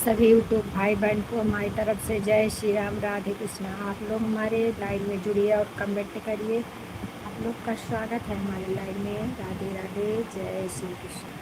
सभी यूट्यूब भाई बहन को हमारी तरफ से जय श्री राम, राधे कृष्णा। आप लोग हमारे लाइन में जुड़िए और कमेंट करिए। आप लोग का स्वागत है हमारे लाइन में। राधे राधे, जय श्री कृष्ण।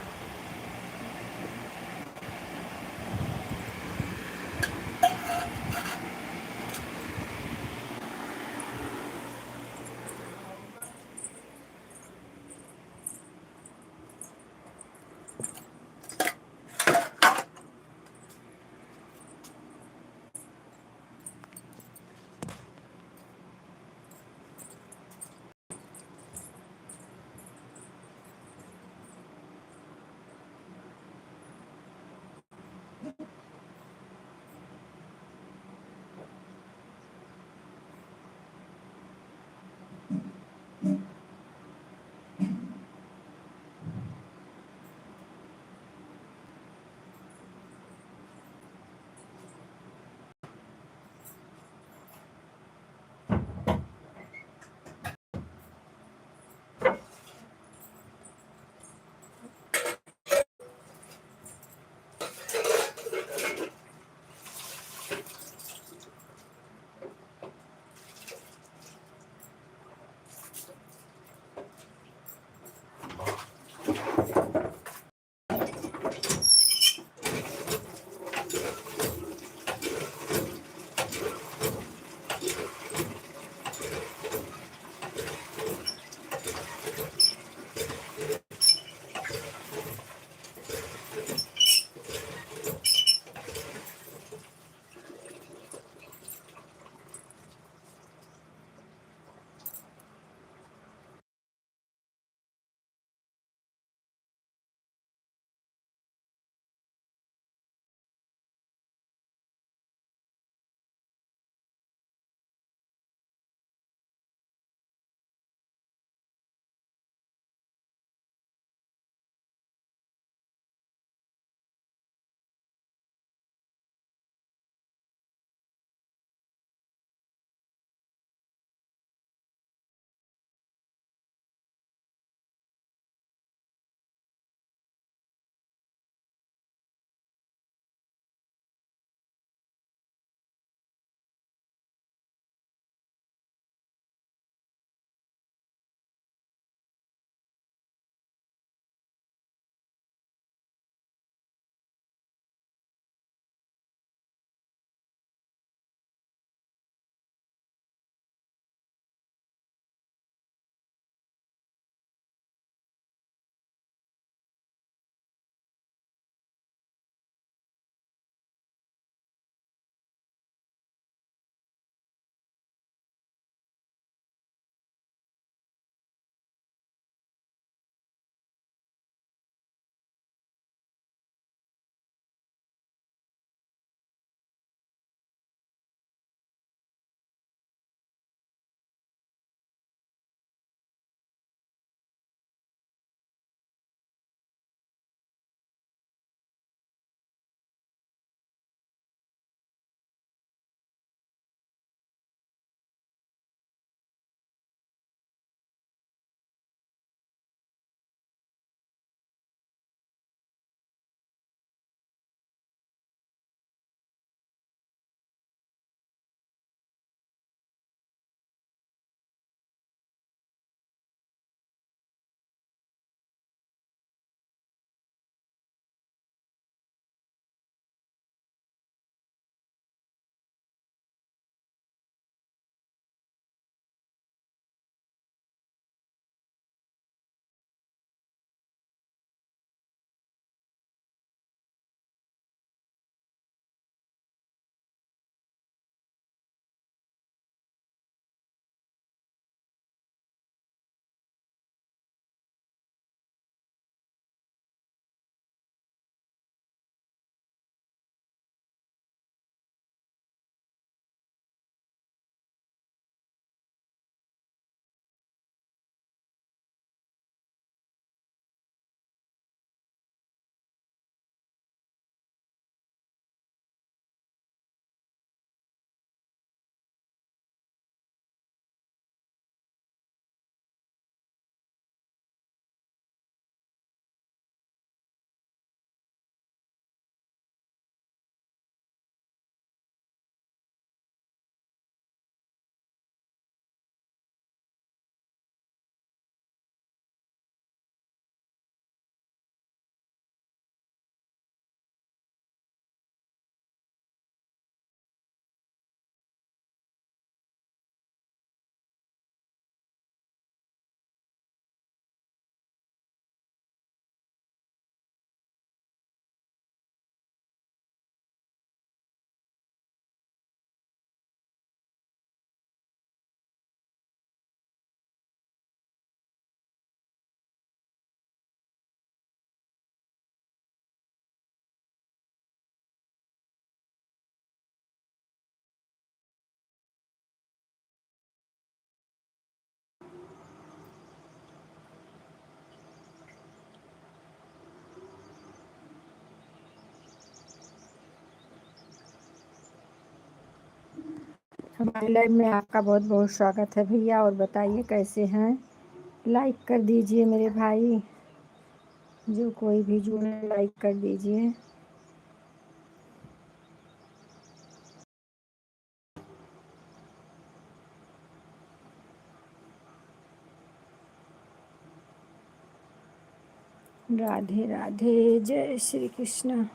हमारे लाइव में आपका बहुत बहुत स्वागत है भैया। और बताइए कैसे हैं। लाइक कर दीजिए मेरे भाई, जो कोई भी जुड़े लाइक कर दीजिए। राधे राधे, जय श्री कृष्ण।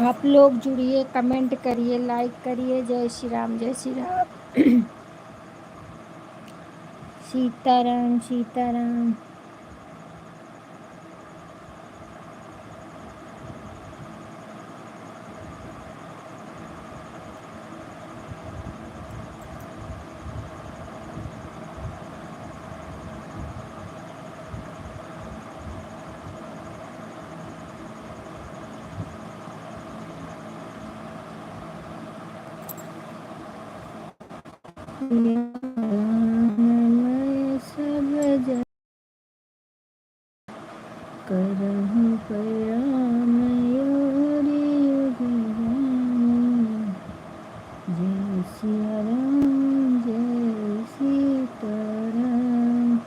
आप लोग जुड़िए, कमेंट करिए, लाइक करिए। जय श्री राम, जय श्री राम। सीताराम सीताराम। सब जग करहु प्रणाम योरी युग जान। जय सिया राम, जय सीताराम।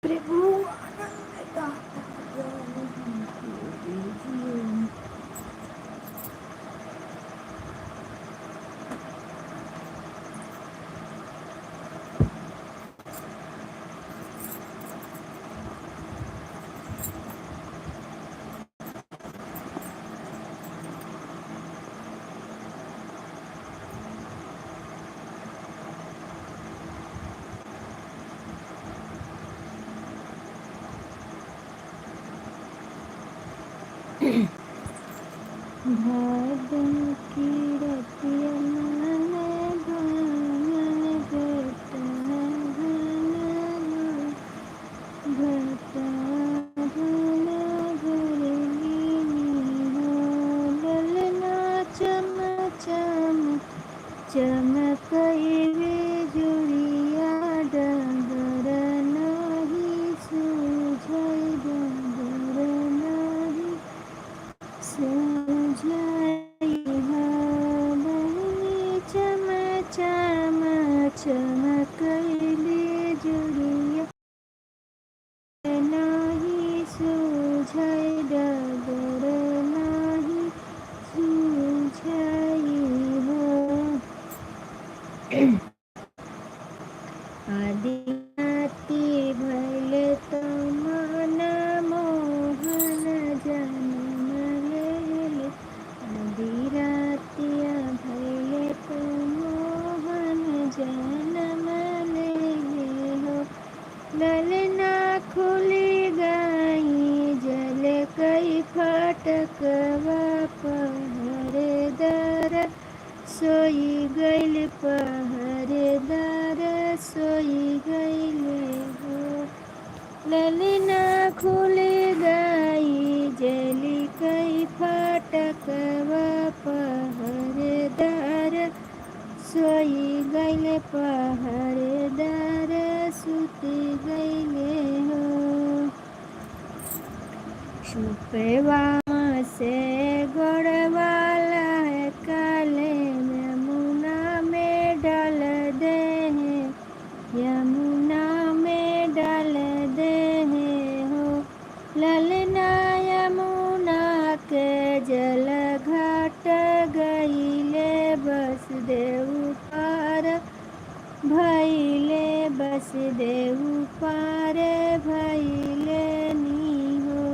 प्रभु आनंद दाता हमको दीजिए। भादन की रतिया मन भांगन घटा घटा भला भरगी हो ललना चम चम चमकई बिजुरिया डगर नहीं सूझई डगर नहीं सूझई बहनी चम चम चमकई बिजुरिया नहीं सूझई डगर नहीं सूझई हो आदिनाती भले तो मन मोहन जन्म ले आदिरातिया भले तो मोहन जन्म ले हो ललना खुली गई जल कई फटकवा पहरेदार सोई गइल पहरेदार सोई गइले हो ललना खुली गई जली कई फटकवा पहरेदार सोई गइले पहरेदार सुती गइले हो छुपवा से गड़वाला काले यमुना में डाल दे यमुना में डाल दे हो ललना यमुना के जल घाट गईले बस देव पार भैले बस देव पार भैले नी हो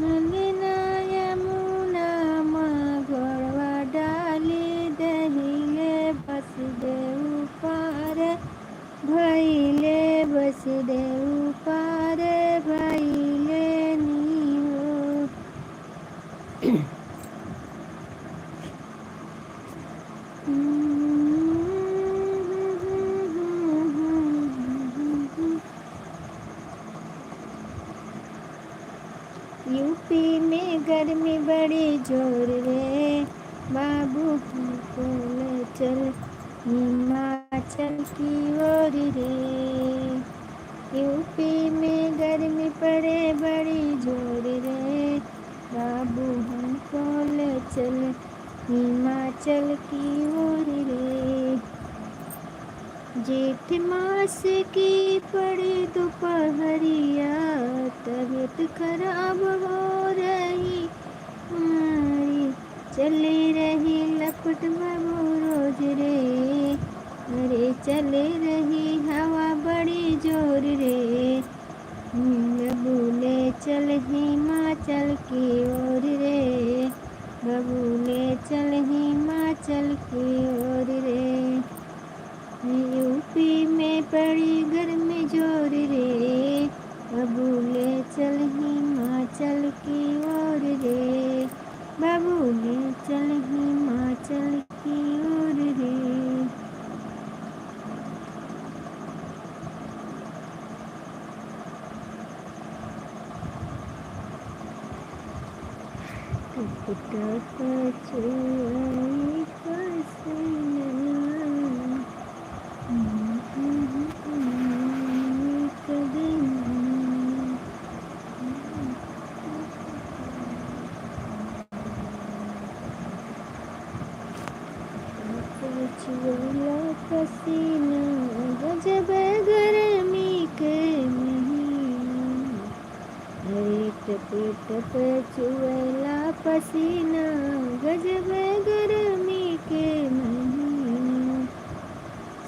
ललना यमुना माँ घोड़वा डाली दहिले बस देव पार भैले बस देव पार भैले नी हो यूपी में गर्मी बड़ी जोर रे बाबू हमको ले चल हिमाचल की ओर रे यूपी में गर्मी पड़े बड़ी जोर रे बाबू हमको ले चल हिमाचल की ओर रे जेठ मास की पड़ी दोपहरिया तबीयत खराब हो रही हमारी चली रही लपट बाबू रोज रे अरे चले रही हवा बड़ी जोर रे बबूले चल हिमाचल की ओर रे बबूले चल हिमाचल की ओर रे यूपी में पड़ी गर्मी जोर रे बबूले चल हिमाचल की ओर रे बबूले चल हिमाचल की ओर रे टुक चुराई पसीना पसीना गजब गर्मी के पेट पे चुएला पसीना गजब गर्मी के महीना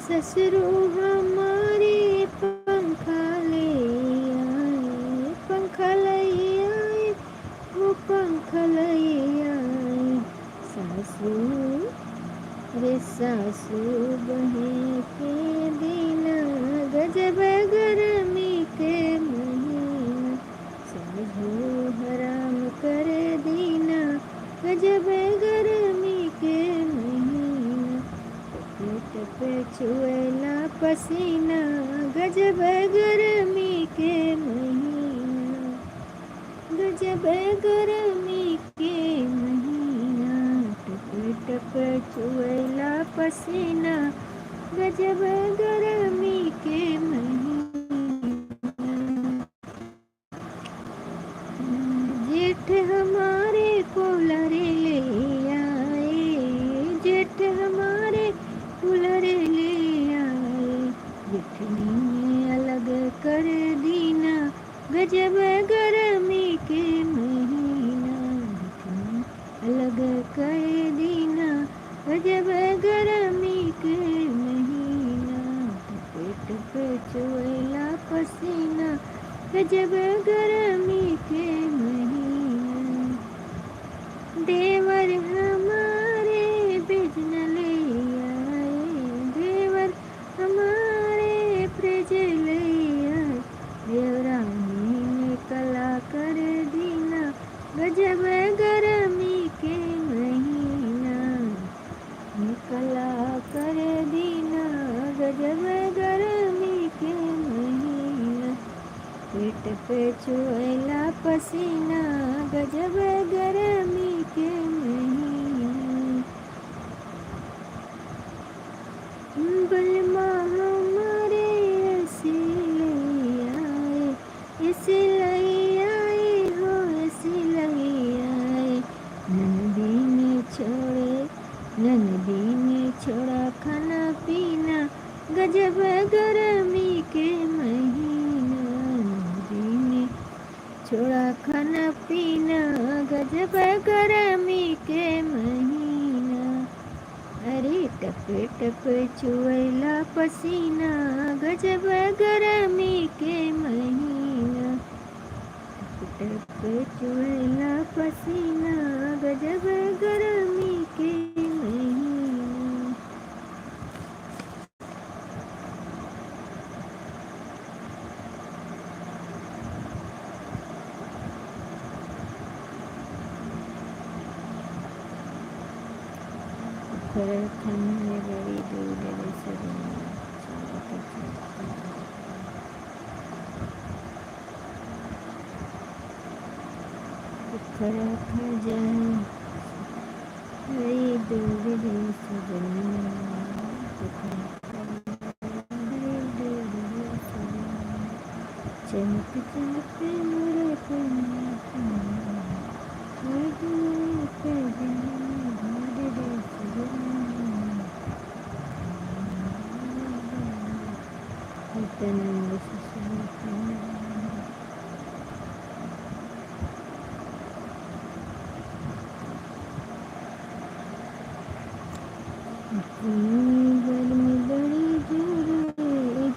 ससुरो हमारे पंखा ले आए पंखा ले आए वो पंखा ले आए सासू रे सासू बहे के दीना गजब गर्मी के महीना साझू हराम कर दीना गजब गर्मी के महीना पेट पे छुएला पसीना गजब गर्मी के महीना गजब गर्मी के महीना पेट पे छुएला पसीना गजब गर्मी के महीना जेठ हमारे कूलर ले आए जेठ हमारे कूलर ले आए जेठनी ने अलग कर दीना गजब गर्मी के महीना जेठनी अलग कर दीना गजब गर्मी के महीना पेट पे चुएला पसीना गजब गर्मी के महीना देवर हमारे बिजन ले आए देवर हमारे ब्रज ले आए देवरानी ने कला कर दीना गजब गर्मी के महीना कला कर दीना गजब गर्मी के महीना पेट पे चुएला पसीना गजब गर्मी के महीना बलमा हमारे ऐसे ले आए ऐसे ले आए हो ऐसे ले आए नंदी ने छोड़ा खाना पीना गजब गर्मी के महीना नंदी ने छोड़ा खाना पीना गजब गर्मी के महीना अरे टपे टपे चुएला पसीना गजब गर्मी के महीना टपे चुएला पसीना गजब गर्मी के महीना खरखंड बड़ी दूर से खरखंड जाए बड़ी दूर से चमक चमक मोरे गर्मी बड़ी जोर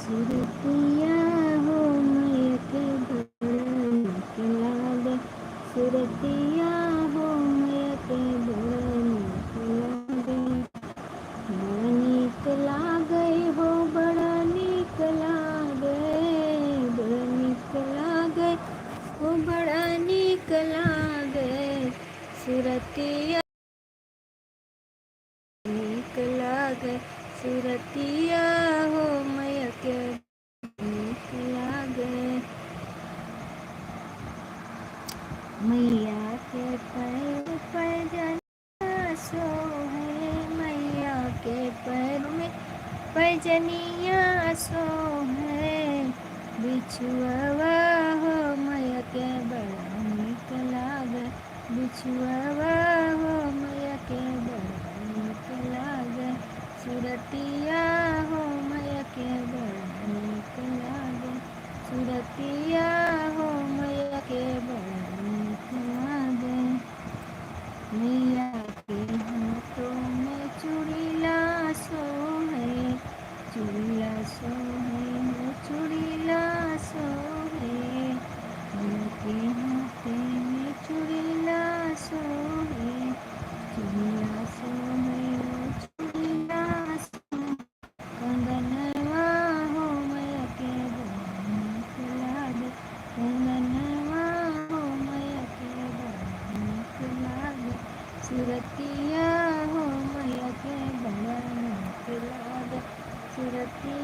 सुरतिया हो मैं के बड़ा निकला दे सुरतिया हो मैं के बड़ा निकला गए हो बड़ा निकला गए बड़ा निकला गए हो बड़ा निकला गए सुरतिया निकला गए सुरतिया हो मैं के निकला गए मैया के पैर पर जनिया सो है मैया के पैर में पैजनिया सो है बिछुआ हो मैया के बड़ा निकला गए बिछुआ हो मैया के बड़ा निकला गए सुरतिया हो मैया के बड़ा निकला गए सुरतिया हो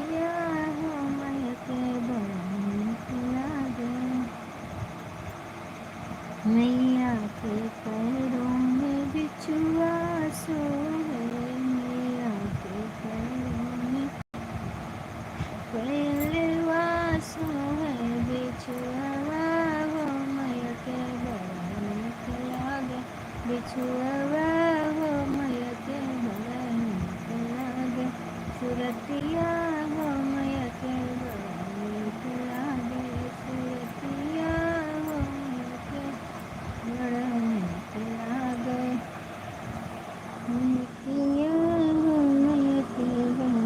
सुरतिया हो मैं के लागे, मैया के पैरों में बिछुआ सोए, मैया के पैरों में पैरवा सोए, बिछुआ हो मैया के लागे, बिछुआ हो मैया के लागे, सुरतिया हो मैया के लागे, सुरतिया हो मैया के लागे, मुतिया हो मैया के लागे।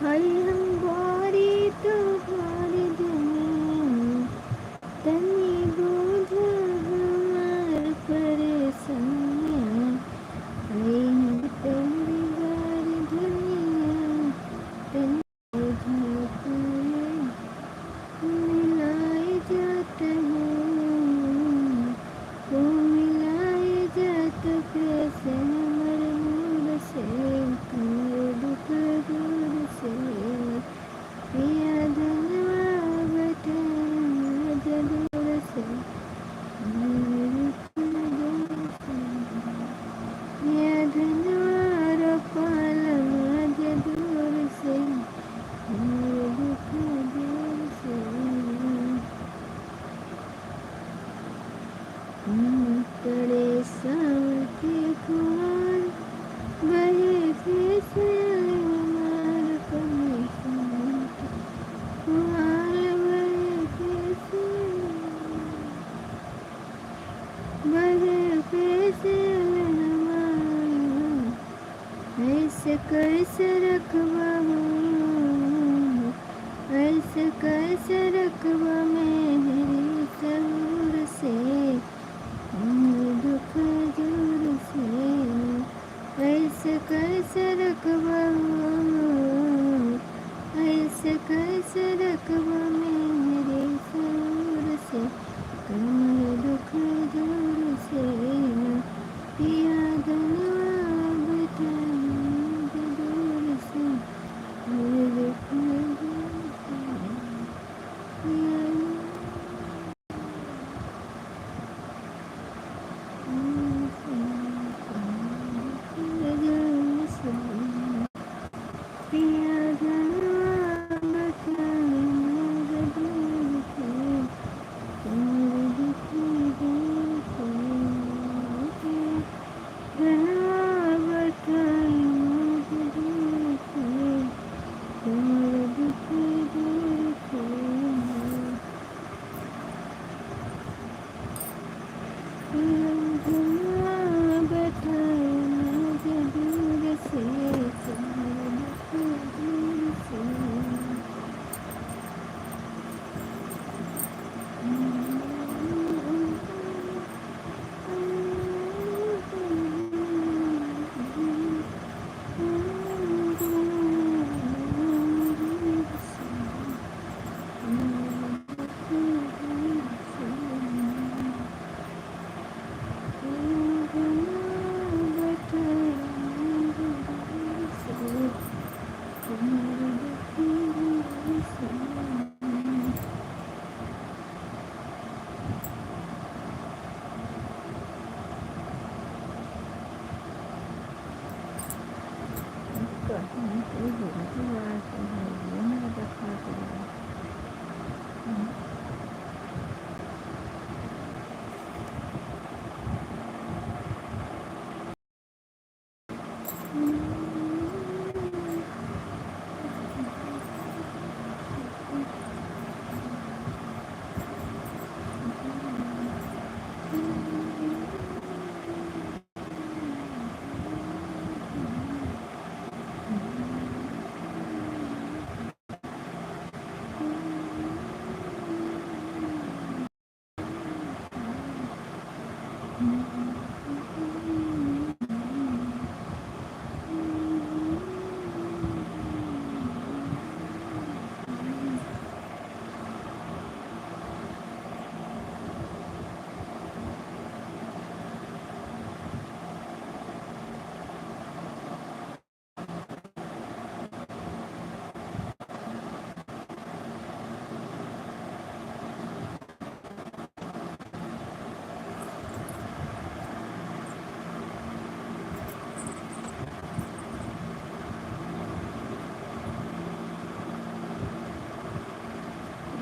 हरी हम गोरी तो गोरी दुनिया तनी बोझ हमार परेशानियाँ, हरी हम तेरी गोरी दुनिया तनी बोझ मिलाए जाते हैं, वो मिलाए जाते कैसे हमारे मूड से, तुम्हारे दुख दूर से, पिया धनवा बैठे जदूर से, पिया धनवा रोपाल जदूर से, हमारे दुख दूर से, करे सावर के फुहार बहे कैसे हमार कमीशन, फुहार बहे कैसे हमार, ऐसे कैसे रखबा, ऐसे कैसे रखबा मेरी सरूर से, दुख दूर से, ऐसे कैसे रखबा, ऐसे कैसे रखबा मेरे सरूर से, तुम्हारे दुख दूर से, पिया धनवा बैठा दूर से, मेरे दुख दूर से, पिया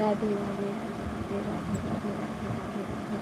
राधे राधे राधे राधे राधे राधे राधे राधे राधे।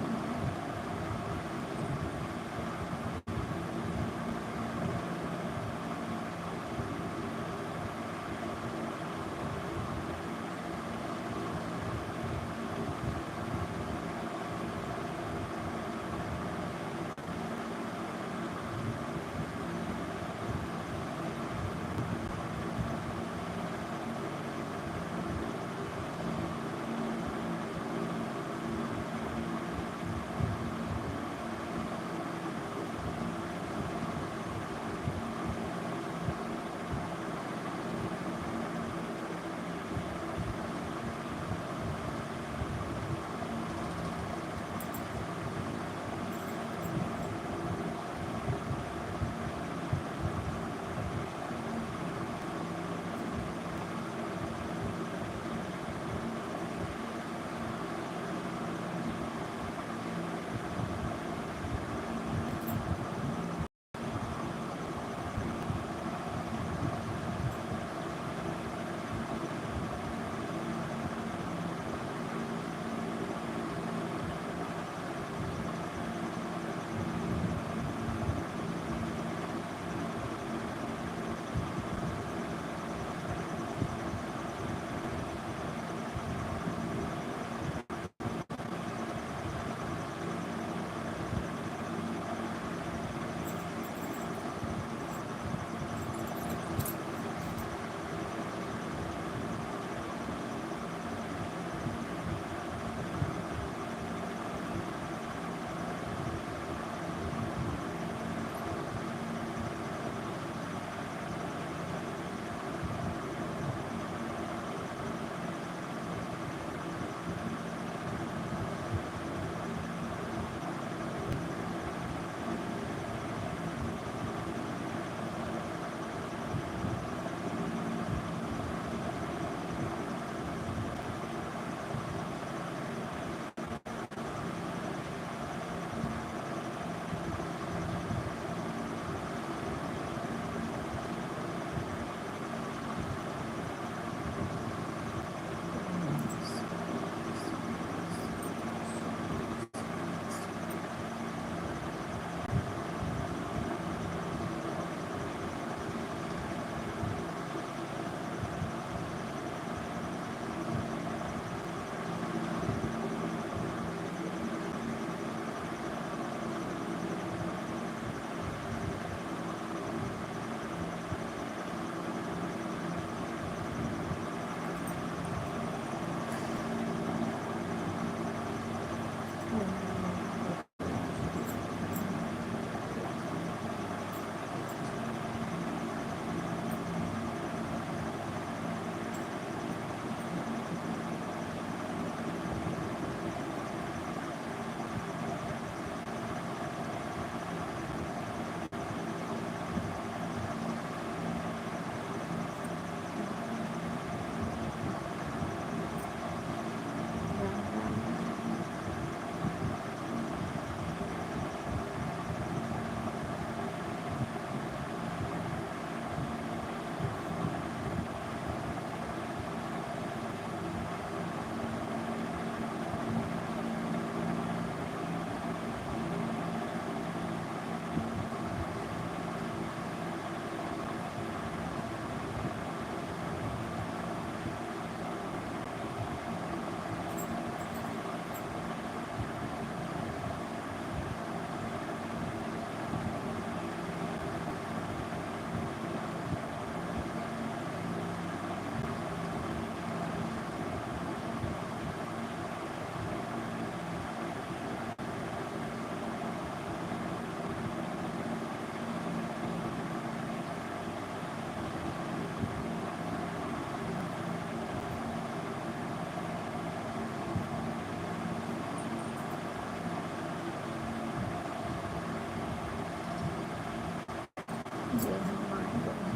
जय हनुमान बोलो।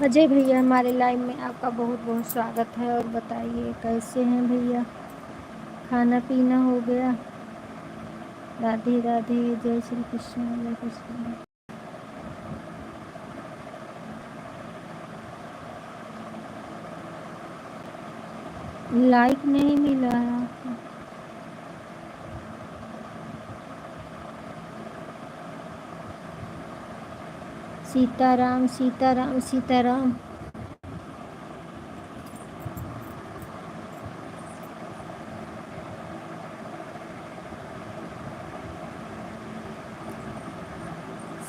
अजय भैया हमारे लाइव में आपका बहुत बहुत स्वागत है। और बताइए कैसे हैं भैया, खाना पीना हो गया? राधे राधे, जय श्री कृष्ण, जय कृष्ण। लाइक नहीं मिला है आपको? सीताराम सीताराम सीताराम।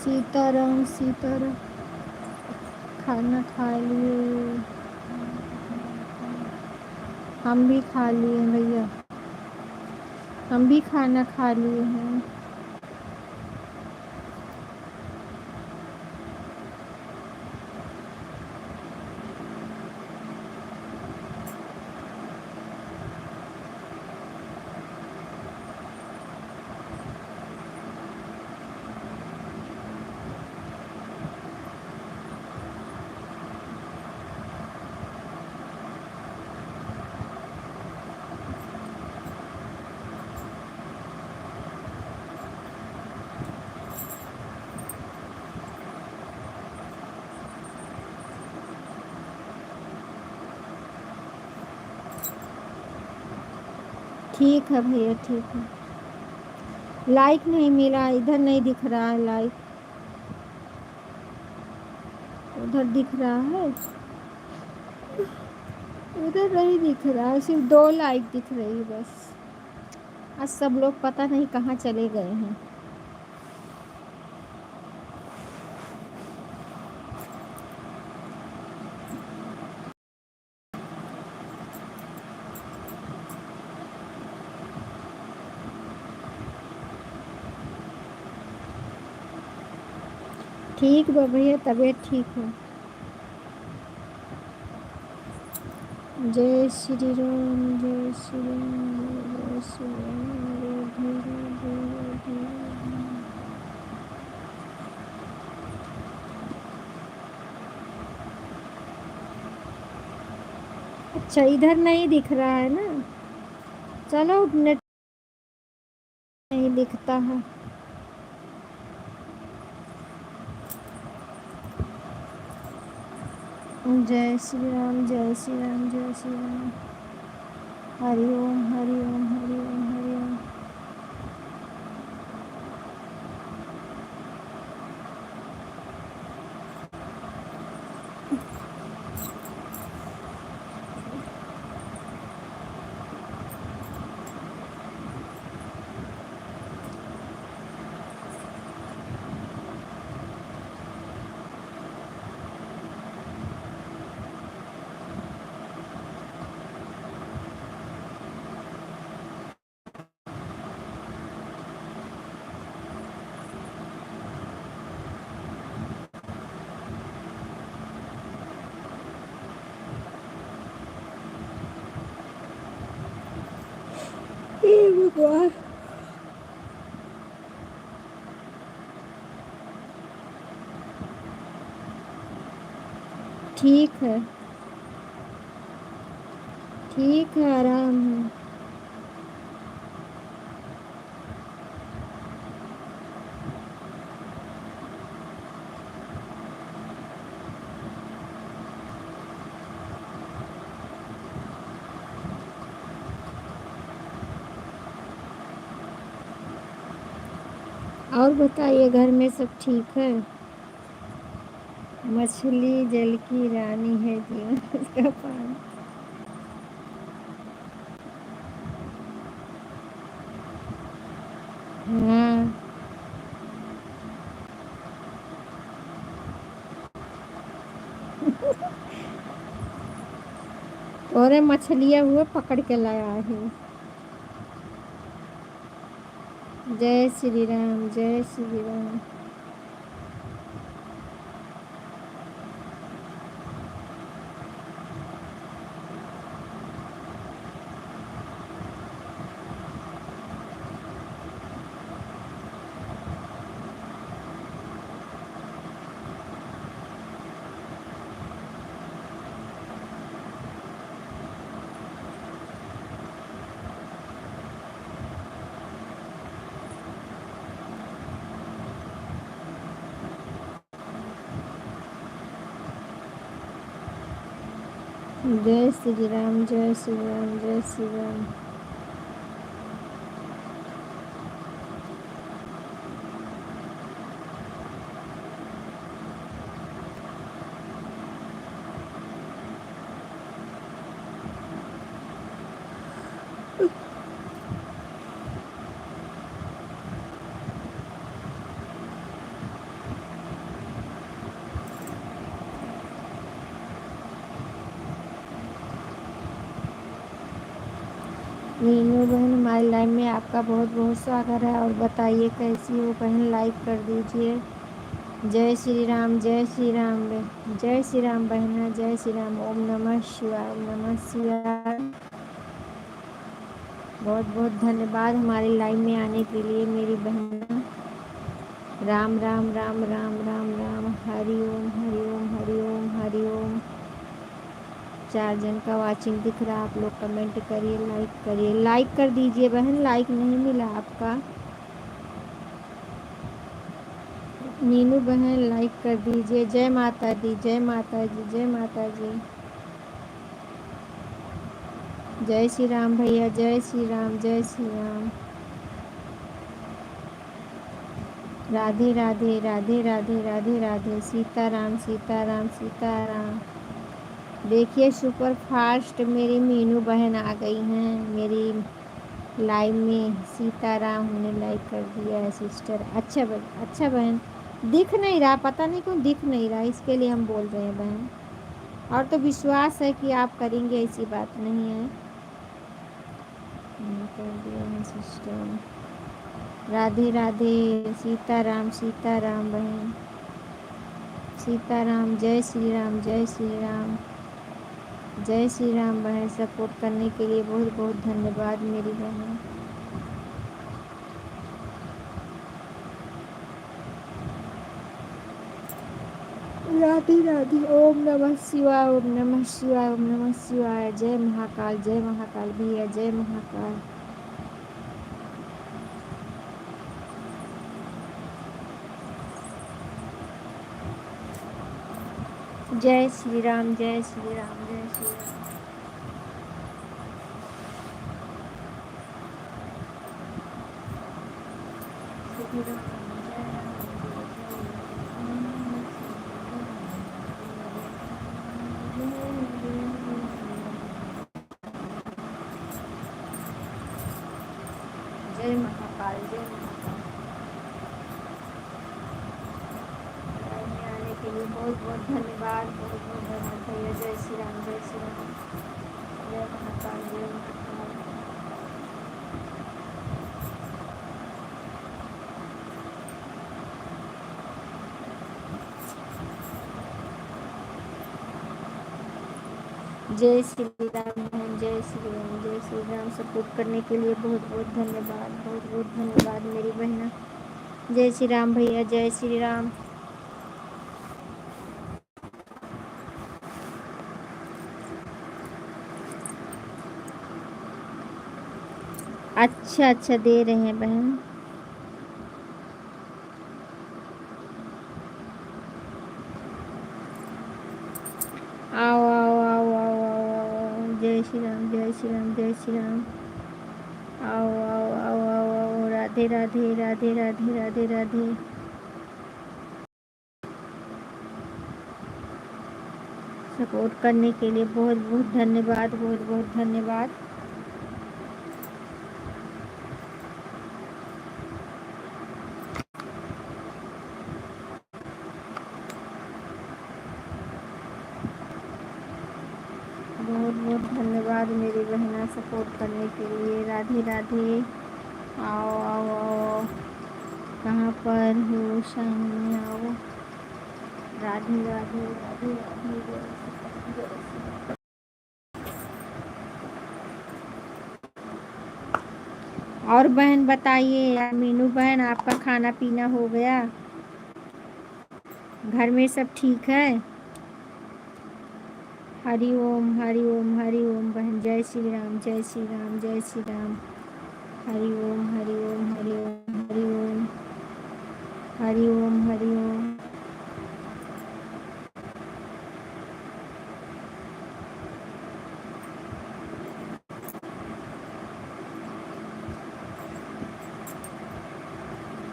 सीताराम सीताराम। खाना खा लिए? हम भी खा लिए भैया, हम भी खाना खा लिए हैं। ठीक है भैया, ठीक है। लाइक नहीं मिला, इधर नहीं दिख रहा है लाइक, उधर दिख रहा है, उधर नहीं दिख रहा है, सिर्फ 2 लाइक दिख रही है बस। आज सब लोग पता नहीं कहाँ चले गए हैं। ठीक बा भैया, तबीयत ठीक है। जय श्री राम, जय श्री राम, जय श्री राम, राधे राधे राधे राधे। अच्छा, इधर नहीं दिख रहा है ना, चलो नेट नहीं दिखता है। जय श्री राम, जय श्री राम, जय श्री राम। हरि ओम, हरि ओम, हरि ओम, हरि ओम। हे भगवान। ठीक है, ठीक है, आराम है। और बताइए, घर में सब ठीक है? मछली जल की रानी है, जीवन उसका पानी। हाँ। और मछलियाँ हुए पकड़ के लाया है। जय श्री राम, जय श्री राम। जय श्री राम, जय श्री राम, जय श्री राम। मीनू बहन, हमारी लाइव में आपका बहुत बहुत स्वागत है। और बताइए कैसी हो बहन, लाइक कर दीजिए। जय श्री राम, जय श्री राम, जय श्री राम बहना, जय श्री राम। ओम नमः शिवाय, ओम नमः शिवाय। बहुत बहुत धन्यवाद हमारी लाइव में आने के लिए मेरी बहन। राम राम राम राम राम राम, हरि ओम, हरि ओम, हरि ओम, हरि ओम। 4 जन का वाचिंग दिख रहा है, आप लोग कमेंट करिए, लाइक करिए, लाइक कर दीजिए बहन, लाइक नहीं मिला आपका। नीनू बहन लाइक कर दीजिए। जय माता दी, जय माता जी, जय माता जी। जय श्री राम भैया, जय श्री राम, जय श्री राम। राधे राधे राधे राधे राधे राधे। सीताराम सीताराम सीताराम। देखिए सुपर फास्ट मेरी मीनू बहन आ गई हैं मेरी लाइव में। सीताराम हमने लाइक कर दिया है सिस्टर। अच्छा बहन, अच्छा बहन। दिख नहीं रहा, पता नहीं क्यों दिख नहीं रहा, इसके लिए हम बोल रहे हैं बहन। और तो विश्वास है कि आप करेंगे, ऐसी बात नहीं है। कर दिया है सिस्टर। राधे राधे। सीताराम सीताराम बहन। सीताराम। जय श्री राम, जय श्री राम, जय श्री राम बहन। सपोर्ट करने के लिए बहुत बहुत धन्यवाद मेरी बहन। राधे राधे। ओम नमः शिवाय, ओम नमः शिवाय, ओम नमः शिवाय। जय महाकाल, जय महाकाल भैया, जय महाकाल। जय श्री राम, जय श्री राम, जय श्री राम। जय महाकाल, जय महाकाल। आने के लिए बहुत बहुत धन्यवाद, बहुत बहुत धन्यवाद भैया। जय श्री राम, जय श्री राम, जय महाकाल, जय महाकाल। जय श्री राम बहन, जय श्री राम, जय श्री राम। सपोर्ट करने के लिए बहुत बहुत धन्यवाद, बहुत बहुत धन्यवाद मेरी बहना। जय श्री राम भैया, जय श्री राम। अच्छा अच्छा दे रहे हैं बहन। आओ आओ आओ आओ आओ आओ। जय श्री राम, जय श्री राम, जय श्री राम। आओ आओ आओ आओ आओ। राधे राधे राधे राधे राधे राधे। सपोर्ट करने के लिए बहुत बहुत धन्यवाद, बहुत बहुत धन्यवाद। बहुत बहुत धन्यवाद मेरी बहना सपोर्ट करने के लिए। राधे राधे। आओ आओ आओ। कहाँ पर हो, सामने आओ। राधे राधे राधे राधे। और बहन बताइए यार, मीनू बहन आपका खाना पीना हो गया? घर में सब ठीक है? हरि ओम हरि ओम हरि ओम बहन। जय श्री राम, जय श्री राम, जय श्री राम। हरि ओम हरि ओम हरि ओम हरि ओम हरि ओम हरि ओम।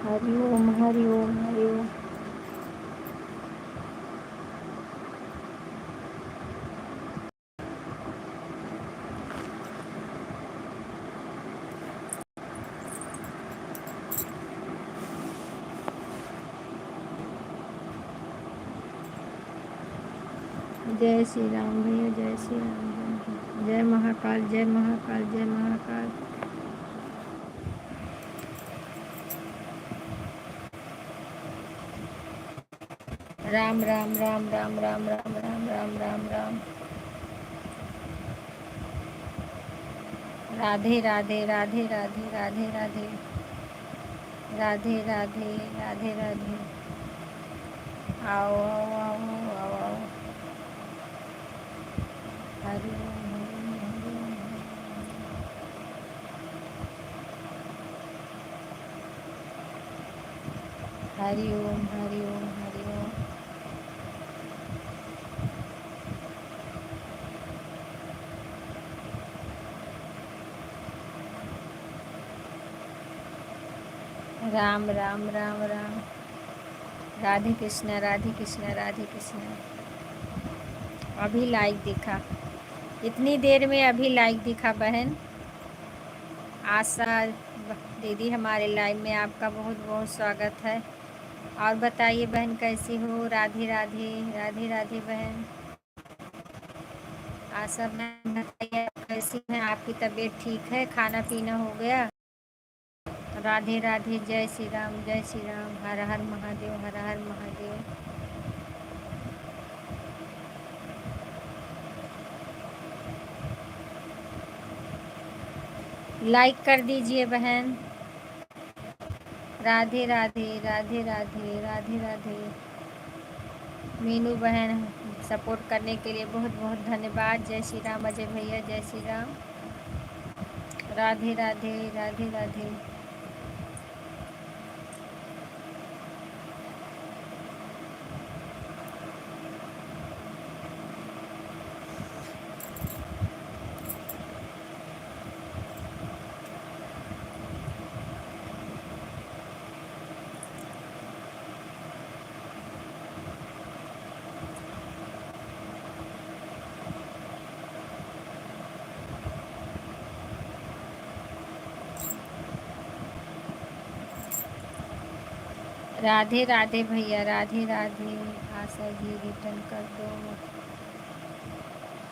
हरि ओम हरि ओम हरि ओम। जय श्री राम भैया, जय श्री राम। जय महाकाल, जय महाकाल, जय महाकाल। राम राम राम राम राम राम राम राम राम राम। राधे राधे राधे राधे राधे राधे राधे राधे राधे राधे। आओ आओ आओ आओ आओ। हरि हरि ओम हरि ओम हरि ओम। राम राम राम राम। राधे कृष्ण राधे कृष्ण राधे कृष्ण। अभी लाइक दिखा, इतनी देर में अभी लाइक दिखा बहन। आशा दीदी हमारे लाइव में आपका बहुत बहुत स्वागत है। और बताइए बहन कैसी हो? राधे राधे राधे राधे बहन। आशा बहन बताइए कैसी हैं? आपकी तबीयत ठीक है? खाना पीना हो गया? राधे राधे। जय श्री राम जय श्री राम। हर हर महादेव हर हर महादेव। लाइक कर दीजिए बहन। राधे राधे राधे राधे राधे राधे। मीनू बहन सपोर्ट करने के लिए बहुत बहुत धन्यवाद। जय श्री राम अजय भैया जय श्री राम। राधे राधे राधे राधे। राधे राधे भैया राधे राधे। आशा जी रिटर्न कर दो।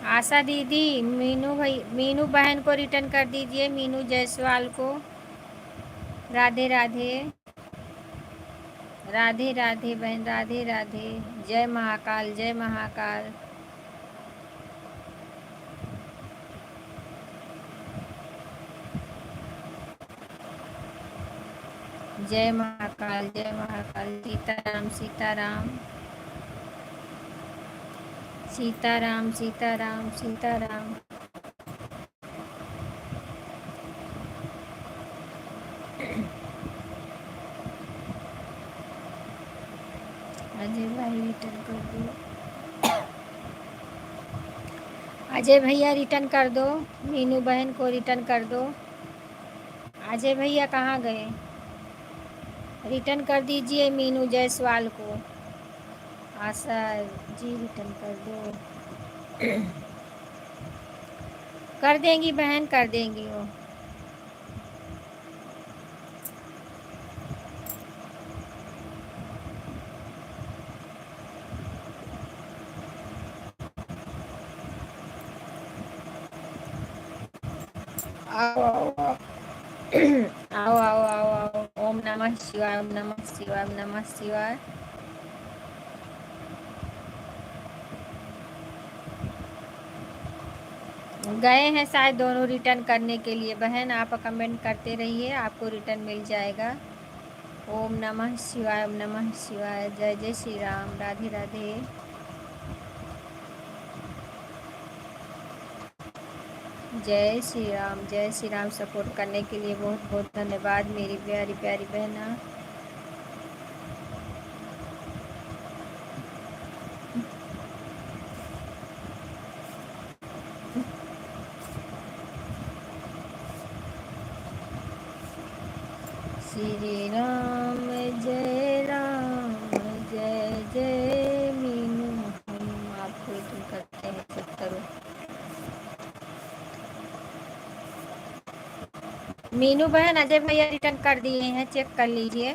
आशा दीदी मीनू भाई मीनू बहन को रिटर्न कर दीजिए, मीनू जायसवाल को। राधे राधे राधे राधे बहन राधे राधे। जय महाकाल जय महाकाल। जय महाकाल जय महाकाल। सीताराम सीताराम सीताराम सीताराम सीताराम। अजय भाई रिटर्न कर दो। अजय भैया रिटर्न कर दो। मीनू बहन को रिटर्न कर दो। अजय भैया कहाँ गए? रिटर्न कर दीजिए मीनू जायसवाल को। आशा जी रिटर्न कर दो। कर देंगी बहन कर देंगी वो। आओ आओ आओ। आओ आओ आओ आओ। ओम नमः शिवाय ओम नमः शिवाय ओम नमः शिवाय। गए हैं शायद दोनों रिटर्न करने के लिए। बहन आप कमेंट करते रहिए, आपको रिटर्न मिल जाएगा। ओम नमः शिवाय ओम नमः शिवाय। जय जय श्री राम। राधे राधे। जय श्री राम। सपोर्ट करने के लिए बहुत बहुत धन्यवाद मेरी प्यारी प्यारी बहना। श्री राम जय राम जय जय मीनू। हम आपको रिटर्न करते हैं, चेक करो। मीनू बहन अजय भैया रिटर्न कर दिए हैं, चेक कर लीजिए।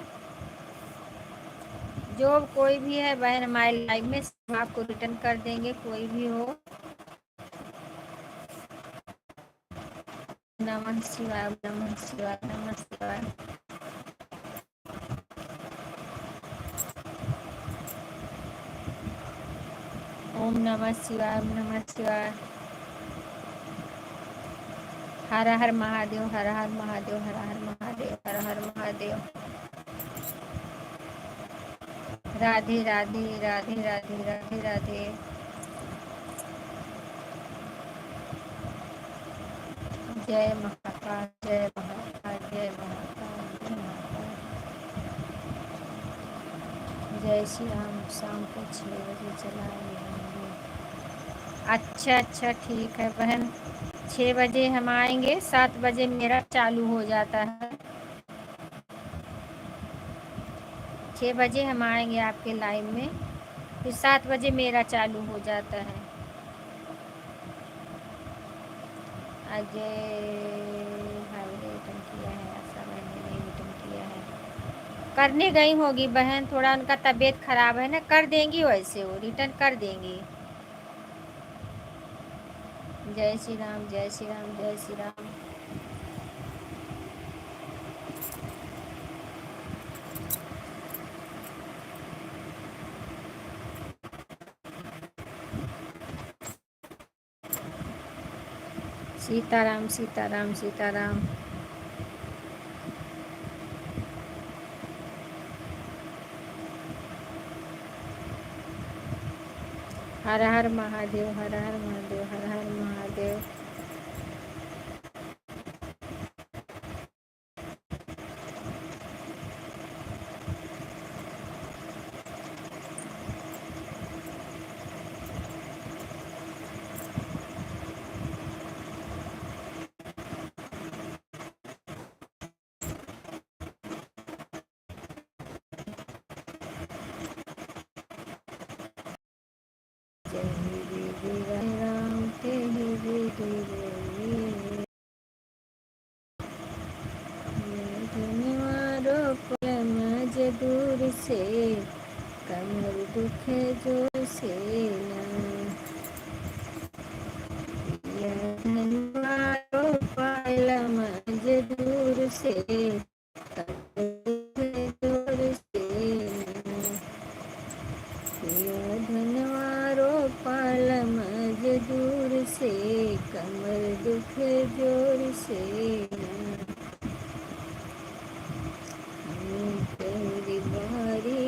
जो कोई भी है बहन हमारे लाइव में सब आपको रिटर्न कर देंगे, कोई भी हो। नमः शिवाय नमः शिवाय नमः शिवाय। ओम नमः शिवाय ओम नमः शिवाय। हर हर महादेव हर हर महादेव हर हर महादेव हर हर महादेव। राधे राधे राधे राधे राधे राधे। जय महाकाल जय महाकाल जय महाकाल जय महाकाल। जय श्री राम। शाम को 6 बजे चलाएंगे। अच्छा अच्छा ठीक है बहन, 6 बजे हम आएंगे, 7 बजे मेरा चालू हो जाता है। 6 बजे हम आएंगे आपके लाइव में, फिर 7 बजे मेरा चालू हो जाता है। अजय भाई ने रिटर्न किया है, आशा बहन ने रिटर्न किया है। करने गई होगी बहन, थोड़ा उनका तबीयत खराब है ना, कर देंगी वैसे, वो रिटर्न कर देंगी। जय श्री राम, जय श्री राम, जय श्री राम। सीताराम, सीताराम, सीताराम। हर हर महादेव, हर हर महादेव, हर हर महादेव। राम तेरी मज दूर से, कमर दुख जोर से धनवारो पायल मज दूर से, कमर दुख जोर से धनवारो पाल मज दूर से, कमर दुख जोर से तेरी बारी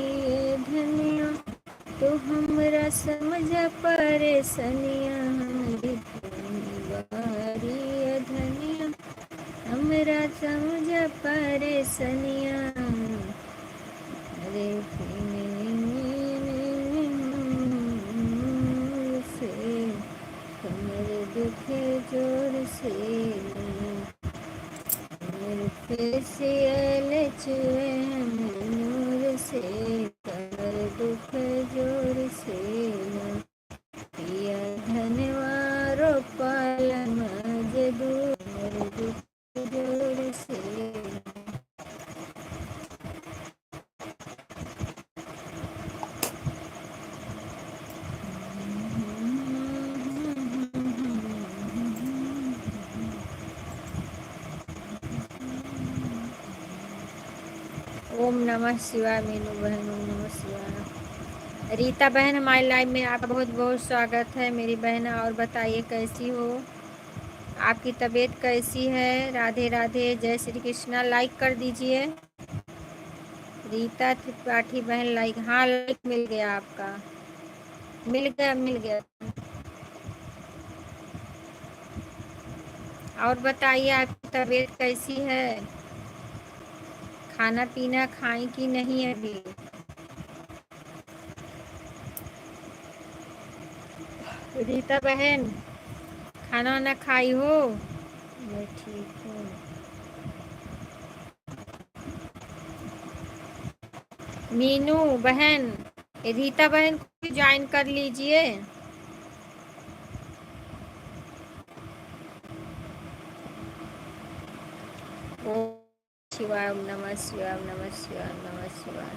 धनिया, तो हमरा समझ परेशनिया, हमारी बारी धनिया, हमरा समझ परेशनिया। अरे से कमर दुखे जोर से, फेसियल चुए नूर से, कमर दुख जोर से पिया धनवारो पाल मज दूर दुख जोर से। ओम नमः शिवाय। मीनू बहन, ओम नमः शिवाय। रीता बहन, हमारे लाइव में आपका बहुत बहुत स्वागत है मेरी बहन। और बताइए कैसी हो, आपकी तबीयत कैसी है? राधे राधे, जय श्री कृष्णा। लाइक कर दीजिए। रीता त्रिपाठी बहन लाइक, हाँ लाइक मिल गया आपका, मिल गया मिल गया। और बताइए आपकी तबीयत कैसी है? खाना पीना खाई कि नहीं अभी? रीता बहन, खाना वाना खाई हो? मैं ठीक हूँ। मीनू बहन, रीता बहन को भी ज्वाइन कर लीजिए। ओम शिवाय, ओम नमः शिवाय, ओम नमः शिवाय, ओम नमः शिवाय।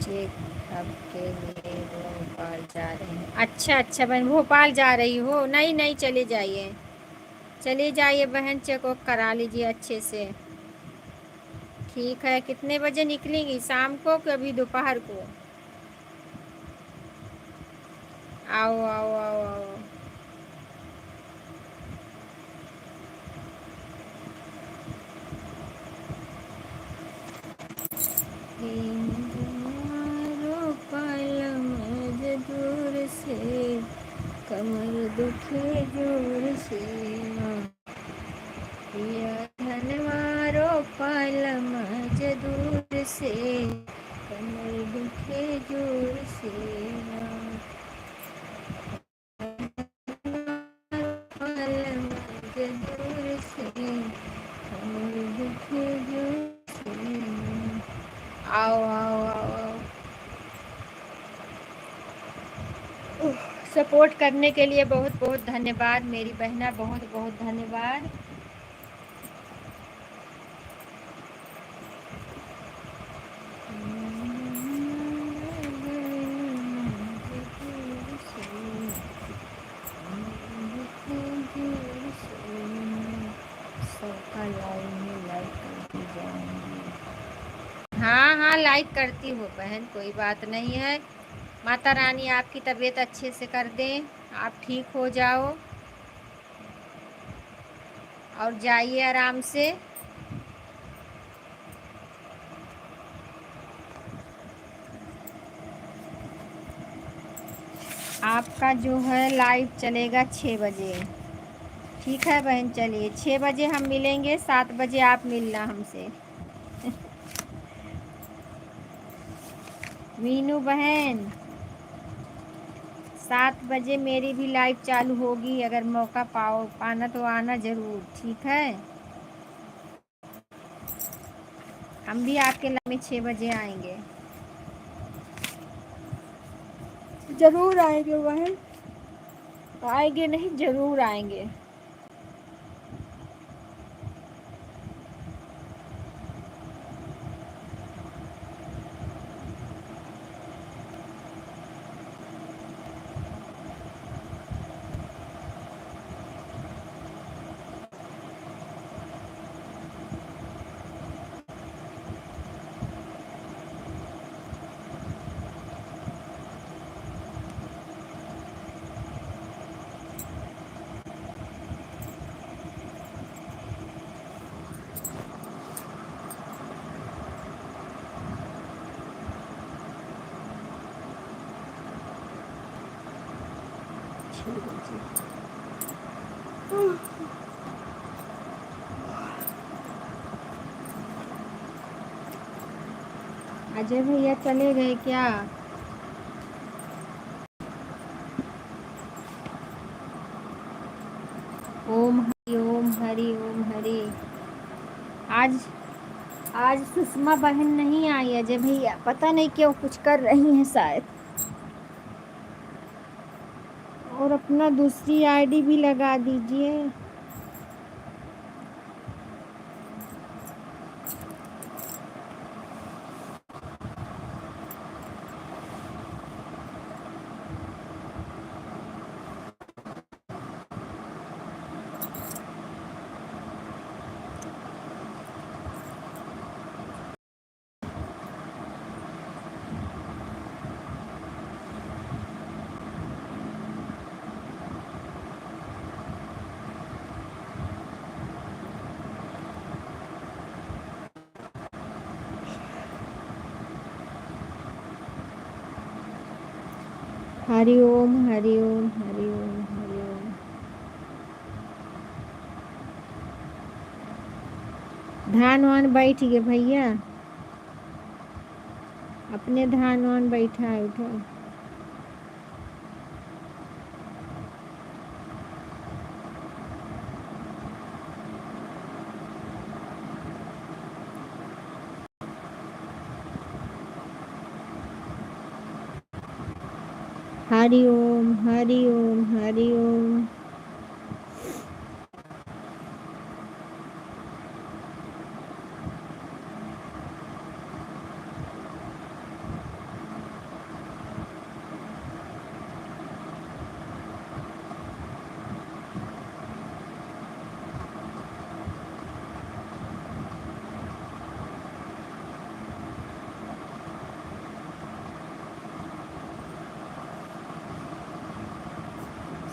चेकअप के लिए भोपाल जा रहे हैं? अच्छा अच्छा बहन, भोपाल जा रही हो? नहीं नहीं, चले जाइए, चले जाइए बहन, चेकअप करा लीजिए अच्छे से। ठीक है, कितने बजे निकलेंगी? शाम को कि अभी दोपहर को? आओ आओ आओ आओ। दूर से कमर दुखे जोर से, पिया धन से, कमर दुखे जोर से ना, दूर से, कमर दुखे जोर से ना। आओ आओ आओ आओ। सपोर्ट करने के लिए बहुत बहुत धन्यवाद मेरी बहना, बहुत बहुत धन्यवाद। हाँ हाँ लाइक करती हूँ बहन, कोई बात नहीं है। माता रानी आपकी तबीयत अच्छे से कर दें, आप ठीक हो जाओ और जाइए आराम से। आपका जो है लाइव चलेगा 6 बजे। ठीक है बहन, चलिए 6 बजे हम मिलेंगे, 7 बजे आप मिलना हमसे। मीनू बहन 7 बजे मेरी भी लाइव चालू होगी, अगर मौका पाना तो आना ज़रूर, ठीक है। हम भी आपके लाइव में 6 बजे आएंगे, ज़रूर आएंगे बहन, आएंगे नहीं ज़रूर आएंगे। अजय भैया चले गए क्या? ओम हरि ओम हरि ओम हरि। आज आज सुषमा बहन नहीं आई अजय भैया, पता नहीं क्यों, कुछ कर रही हैं शायद। और अपना दूसरी आईडी भी लगा दीजिए। हरि ओम हरि ओम हरि ओम हरि ओम। धान वान बैठ गए भैया, अपने धान वान बैठा उठा। हरि ओम हरि ओम हरि ओम।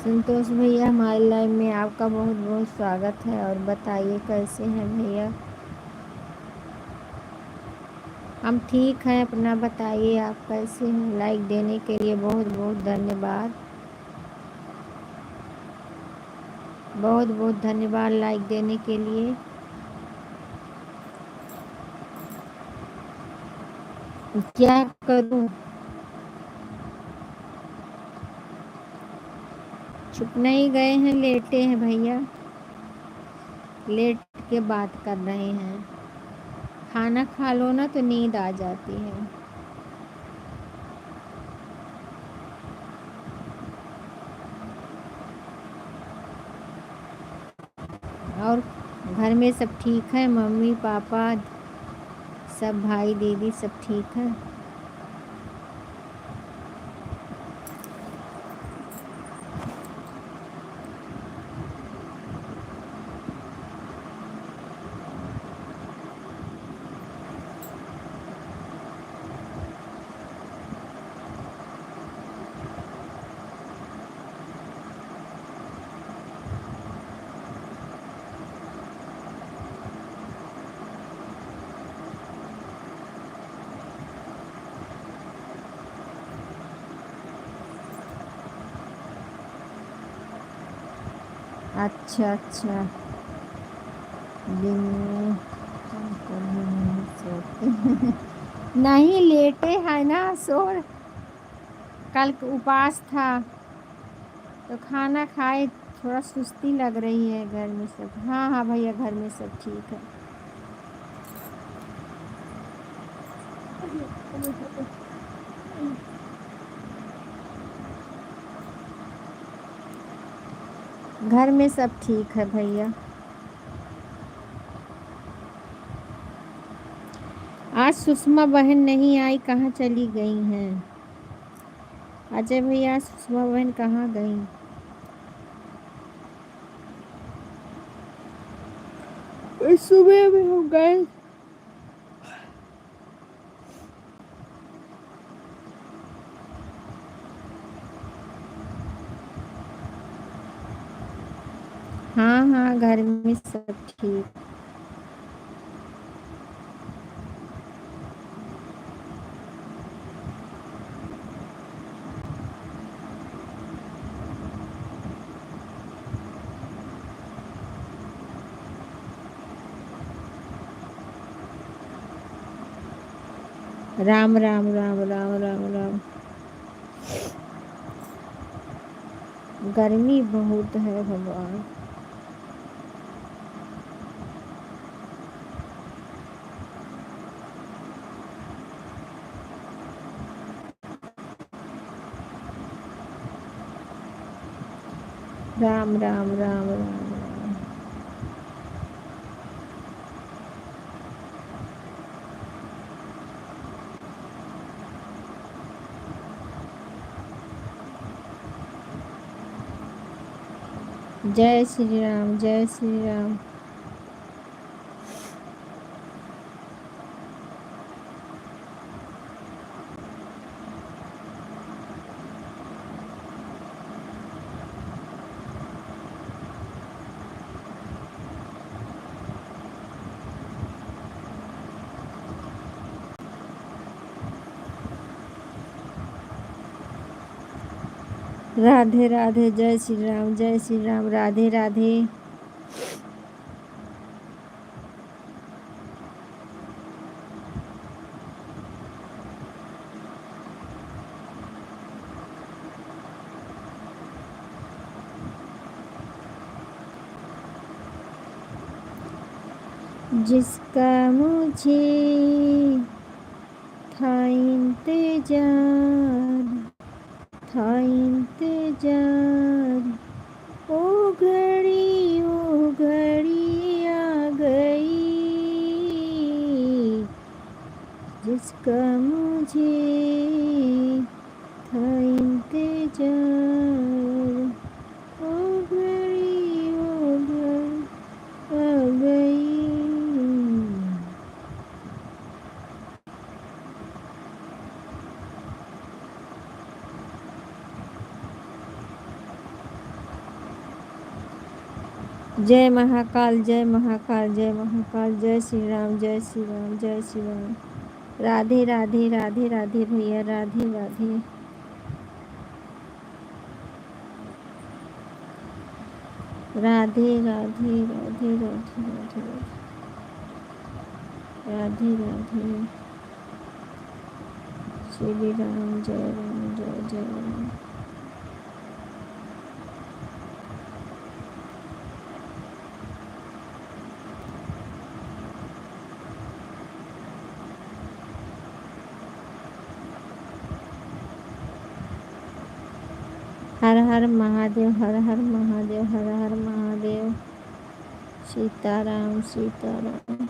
संतोष भैया हमारे लाइव में आपका बहुत बहुत स्वागत है, और बताइए कैसे हैं भैया? हम ठीक हैं, अपना बताइए आप कैसे हैं? लाइक देने के लिए बहुत बहुत धन्यवाद, बहुत बहुत धन्यवाद लाइक देने के लिए। क्या करूं? छुप नहीं गए हैं, लेटे हैं भैया, लेट के बात कर रहे हैं। खाना खा लो ना तो नींद आ जाती है। और घर में सब ठीक है? मम्मी पापा सब, भाई दीदी सब ठीक है? अच्छा अच्छा। दिन में हम कभी नहीं सोते। नहीं, लेटे है ना, सो। कल उपवास था तो खाना खाए, थोड़ा सुस्ती लग रही है। घर में सब, हाँ हाँ भैया, घर में सब ठीक है। घर में सब ठीक है भैया। आज सुषमा बहन नहीं आई, कहाँ चली गई हैं? अजय भैया, सुषमा बहन कहाँ गई? सुबह में हम गए। हाँ हाँ, घर में सब ठीक। राम राम राम राम राम राम। गर्मी बहुत है भगवान। राम राम राम राम राम। जय श्री राम, जय श्री राम। राधे राधे, जय श्री राम, जय श्री राम, राधे राधे। जिसका मुझे था इंतजार, था इंतजार, ओ घड़ी आ गई। जिसका मुझे था इंतजार, ओ घड़ी आ गई। जय महाकाल, जय महाकाल, जय महाकाल, जय श्री राम, जय श्री राम, जय श्री राम। राधे राधे, राधे राधे भैया, राधे राधे। राधे राधे, राधे राधे, राधे राधे, राधे राधे। श्री राम जय राम जय जय राम। हर हर महादेव, हर हर महादेव, हर हर महादेव। सीताराम सीताराम।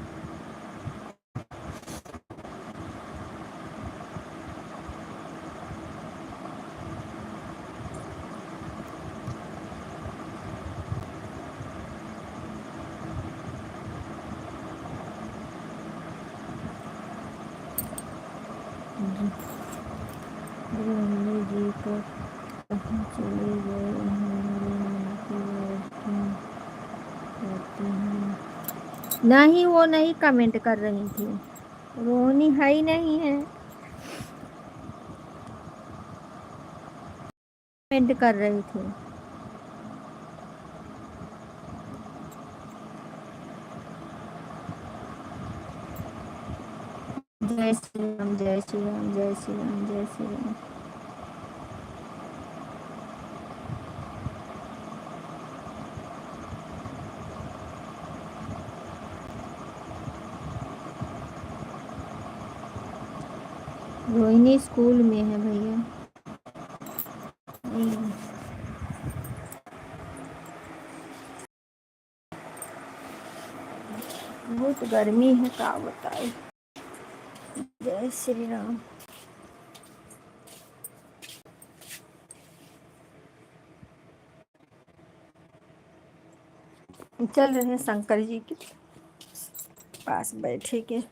ब्रह्म जी को कहाँ चले गए, हमारे मन की व्यवस्था करते हैं। नहीं, वो नहीं कमेंट कर रही थी, रोहिणी है ही नहीं है, कमेंट कर रही थी। जय श्री राम जय श्री राम जय श्री राम जय श्री राम। रोहिणी स्कूल में है भैया। बहुत गर्मी है, क्या बताए। जय श्री राम। चल रहे हैं शंकर जी के पास बैठे के।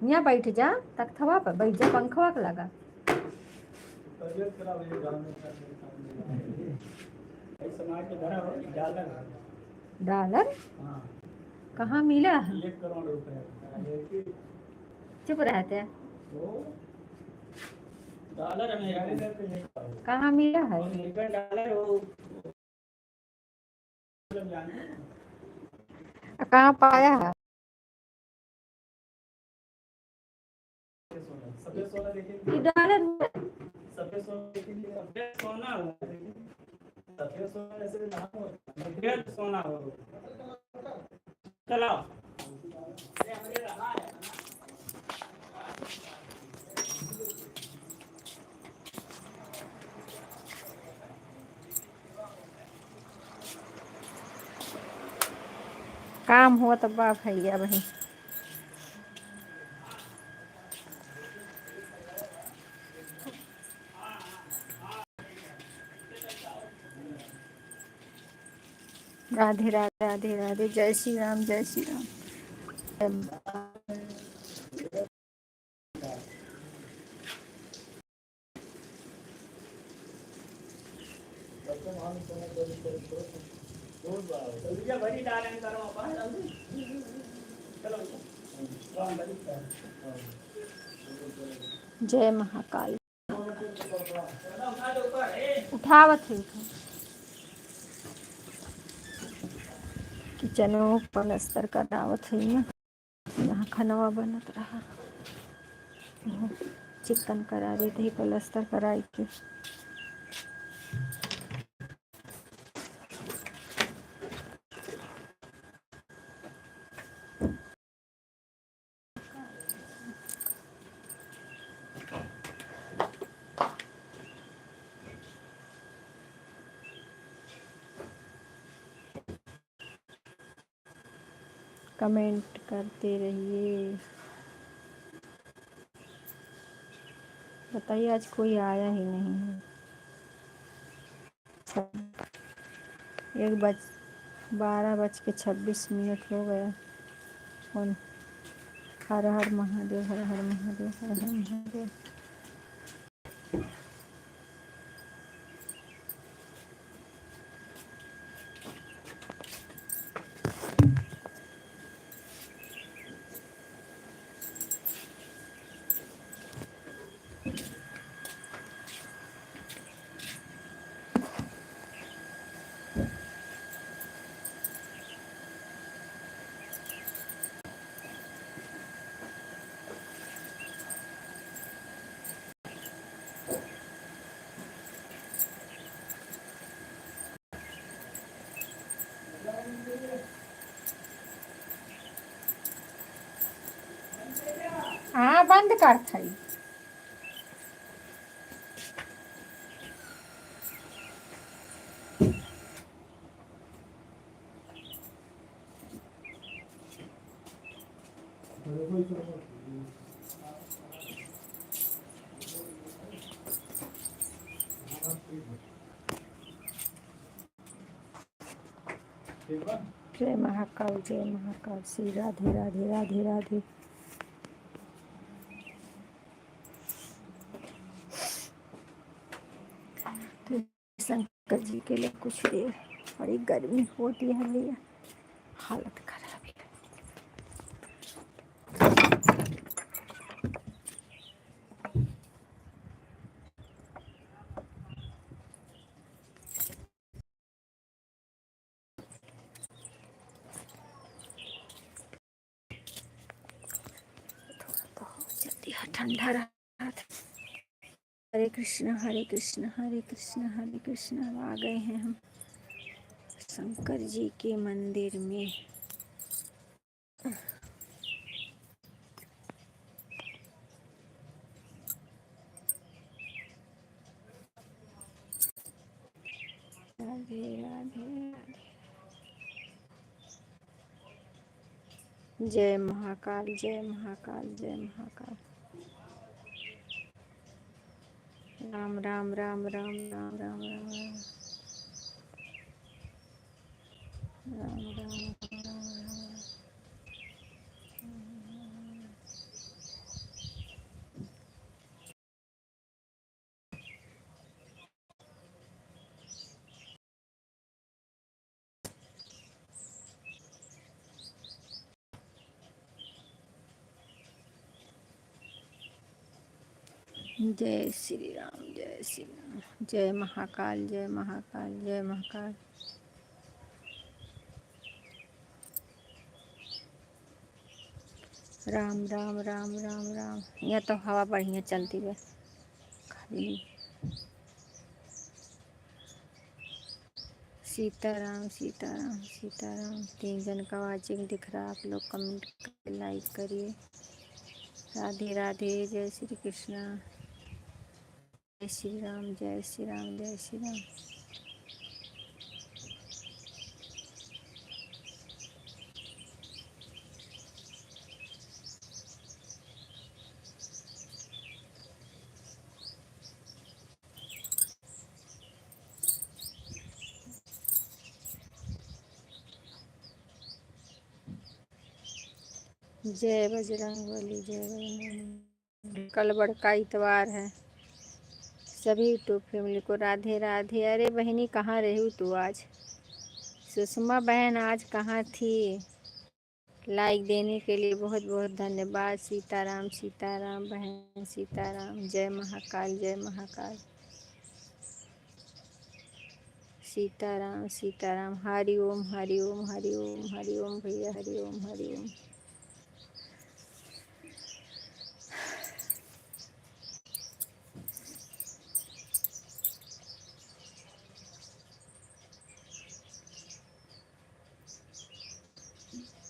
यहाँ बैठ जा, तख्तवा पर बैठ जा, पंखवा के लगा। डॉलर कहाँ मिला है? 1 करोड़ रुपए चुप रहते हैं। डॉलर कहाँ मिला है? डॉलर कहाँ पाया है? सफेद सोना देखेंगे, ये डॉलर सफेद सोना देखेंगे, सफेद सोना सफेद सोना ऐसे नाम होता है, सफेद सोना हो। चलो काम हुआ तब बाप भैया बहन। राधे राधे राधे राधे, जय श्री राम जय श्री राम। जय महाकाल। उठावत है किचन में पलस्तर करावत है ना, यहाँ खनवा बनत रहा, चिकन करा देते ही पलस्तर कराई के। कमेंट करते रहिए। बताइए आज कोई आया ही नहीं है। 12:26 हो गया। और हर हर महादेव हर हर महादेव हर हर महादेव। हाँ बंद कर थई। जय महाकाल जय महाकाल, श्री राधे राधे राधे राधे। तो शंकर जी के लिए कुछ देर, बड़ी गर्मी होती है भैया, हालत खराब है। थोड़ा तो जल्दी ठंडा रहा। हरे कृष्ण हरे कृष्ण हरे कृष्ण हरे कृष्ण। आ गए हैं हम शंकर जी के मंदिर में। राधे राधे राधे। जय महाकाल जय महाकाल जय महाकाल। राम राम राम राम राम राम राम राम राम राम राम। जय श्री राम, जय श्री राम, जय महाकाल, जय महाकाल, जय महाकाल। राम राम राम राम राम। यहाँ तो हवा बढ़िया चलती है खाली। सीताराम सीताराम सीताराम। 3 जन का वाचिंग दिख रहा, आप लोग कमेंट करके लाइक करिए। राधे राधे, जय श्री कृष्णा, जय श्री राम, जय श्री राम, जय श्री राम। जय बजरंगबली, जय बजरंगबली। कल बड़का इतवार है। सभी यूट्यूब फैमिली को राधे राधे। अरे बहनी कहाँ रही हो तू आज? सुषमा बहन आज कहाँ थी? लाइक देने के लिए बहुत बहुत धन्यवाद। सीताराम सीताराम बहन, सीताराम। जय महाकाल, जय महाकाल। सीताराम सीताराम। हरि ओम हरि ओम हरि ओम हरि ओम भैया, हरि ओम हरि ओम।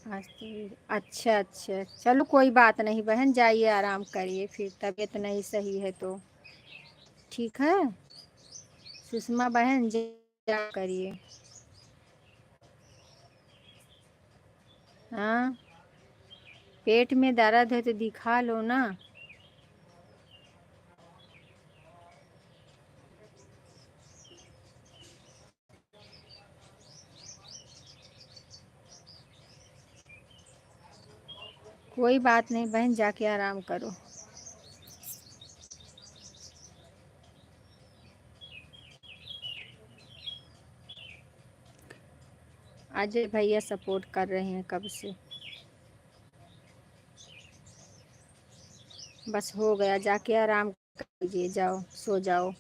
आज तो अच्छा अच्छा, चलो कोई बात नहीं बहन, जाइए आराम करिए, फिर तबीयत नहीं सही है तो ठीक है। सुषमा बहन जा करिए। हाँ, पेट में दर्द है तो दिखा लो ना। कोई बात नहीं बहन, जाके आराम करो। अजय भैया सपोर्ट कर रहे हैं कब से। बस हो गया, जाके आराम कीजिए, जाओ सो जाओ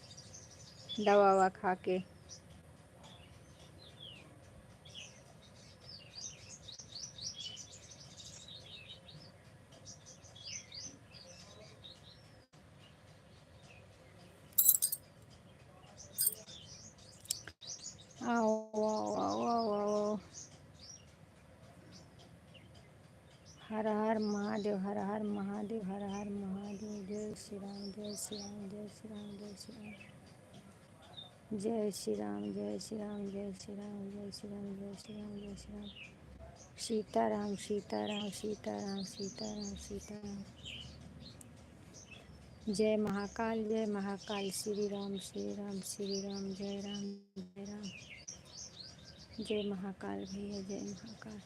दवा ववा खा के। आओ आओ आओ आओ आओ। हर हर महादेव, हर हर महादेव, हर हर महादेव। जय श्री राम, जय श्री राम, जय श्री राम, जय श्री राम। जय श्री राम, जय श्री राम, जय श्री राम, जय श्री राम, जय श्री राम, जय श्री राम। सीताराम सीताराम सीताराम सीताराम सीताराम। जय महाकाल, जय महाकाल। श्री राम श्री राम श्री राम, जय राम जय राम। जय महाकाल भैया, जय महाकाल।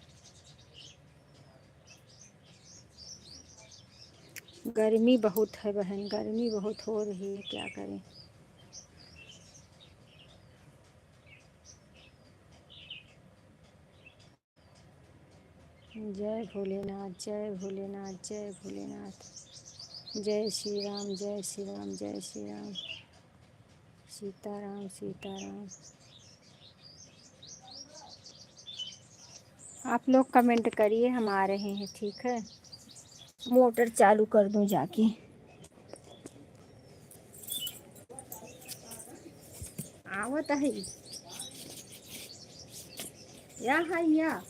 गर्मी बहुत है बहन, गर्मी बहुत हो रही है, क्या करें। जय भोलेनाथ, जय भोलेनाथ, जय भोलेनाथ। जय श्री राम, जय श्री राम, जय श्री राम। सीताराम सीताराम। आप लोग कमेंट करिए, हम आ रहे हैं, ठीक है। मोटर चालू कर दूं जाके। आवत है या है या है।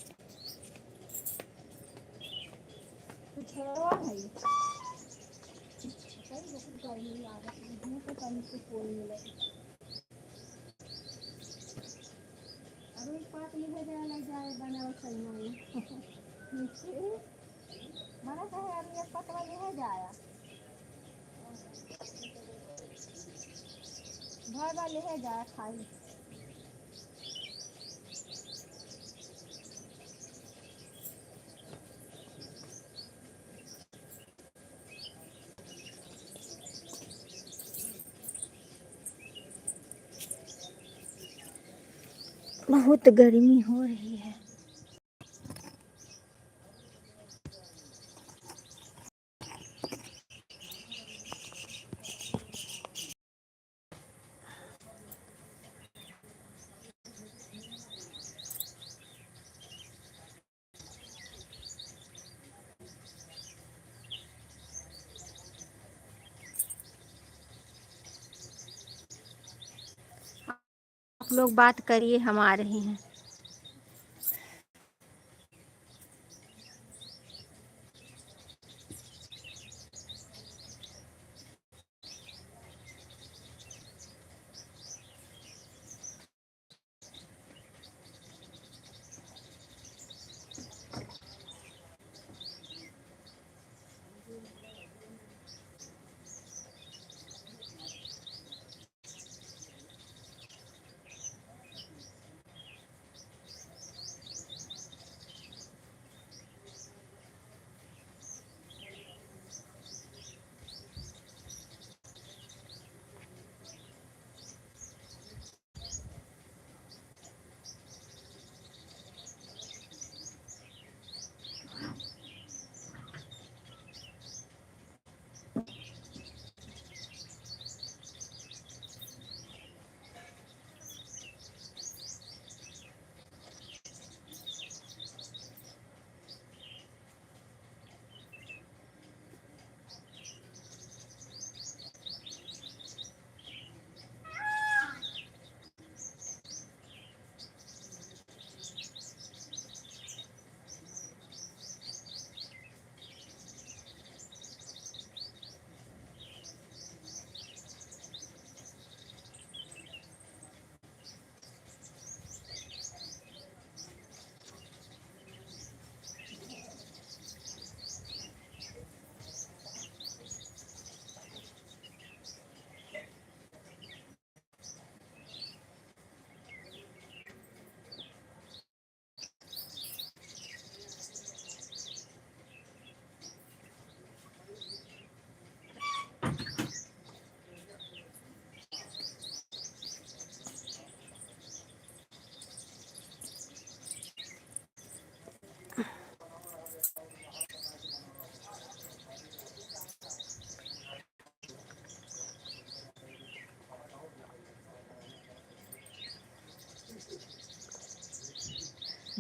अरे पात ले जाए बनाओ सही मना कहे अभी एक पतवा ले जाया घर वाले ले जाया खाई। बहुत गर्मी हो रही है। लोग बात करिए, हम आ रहे हैं।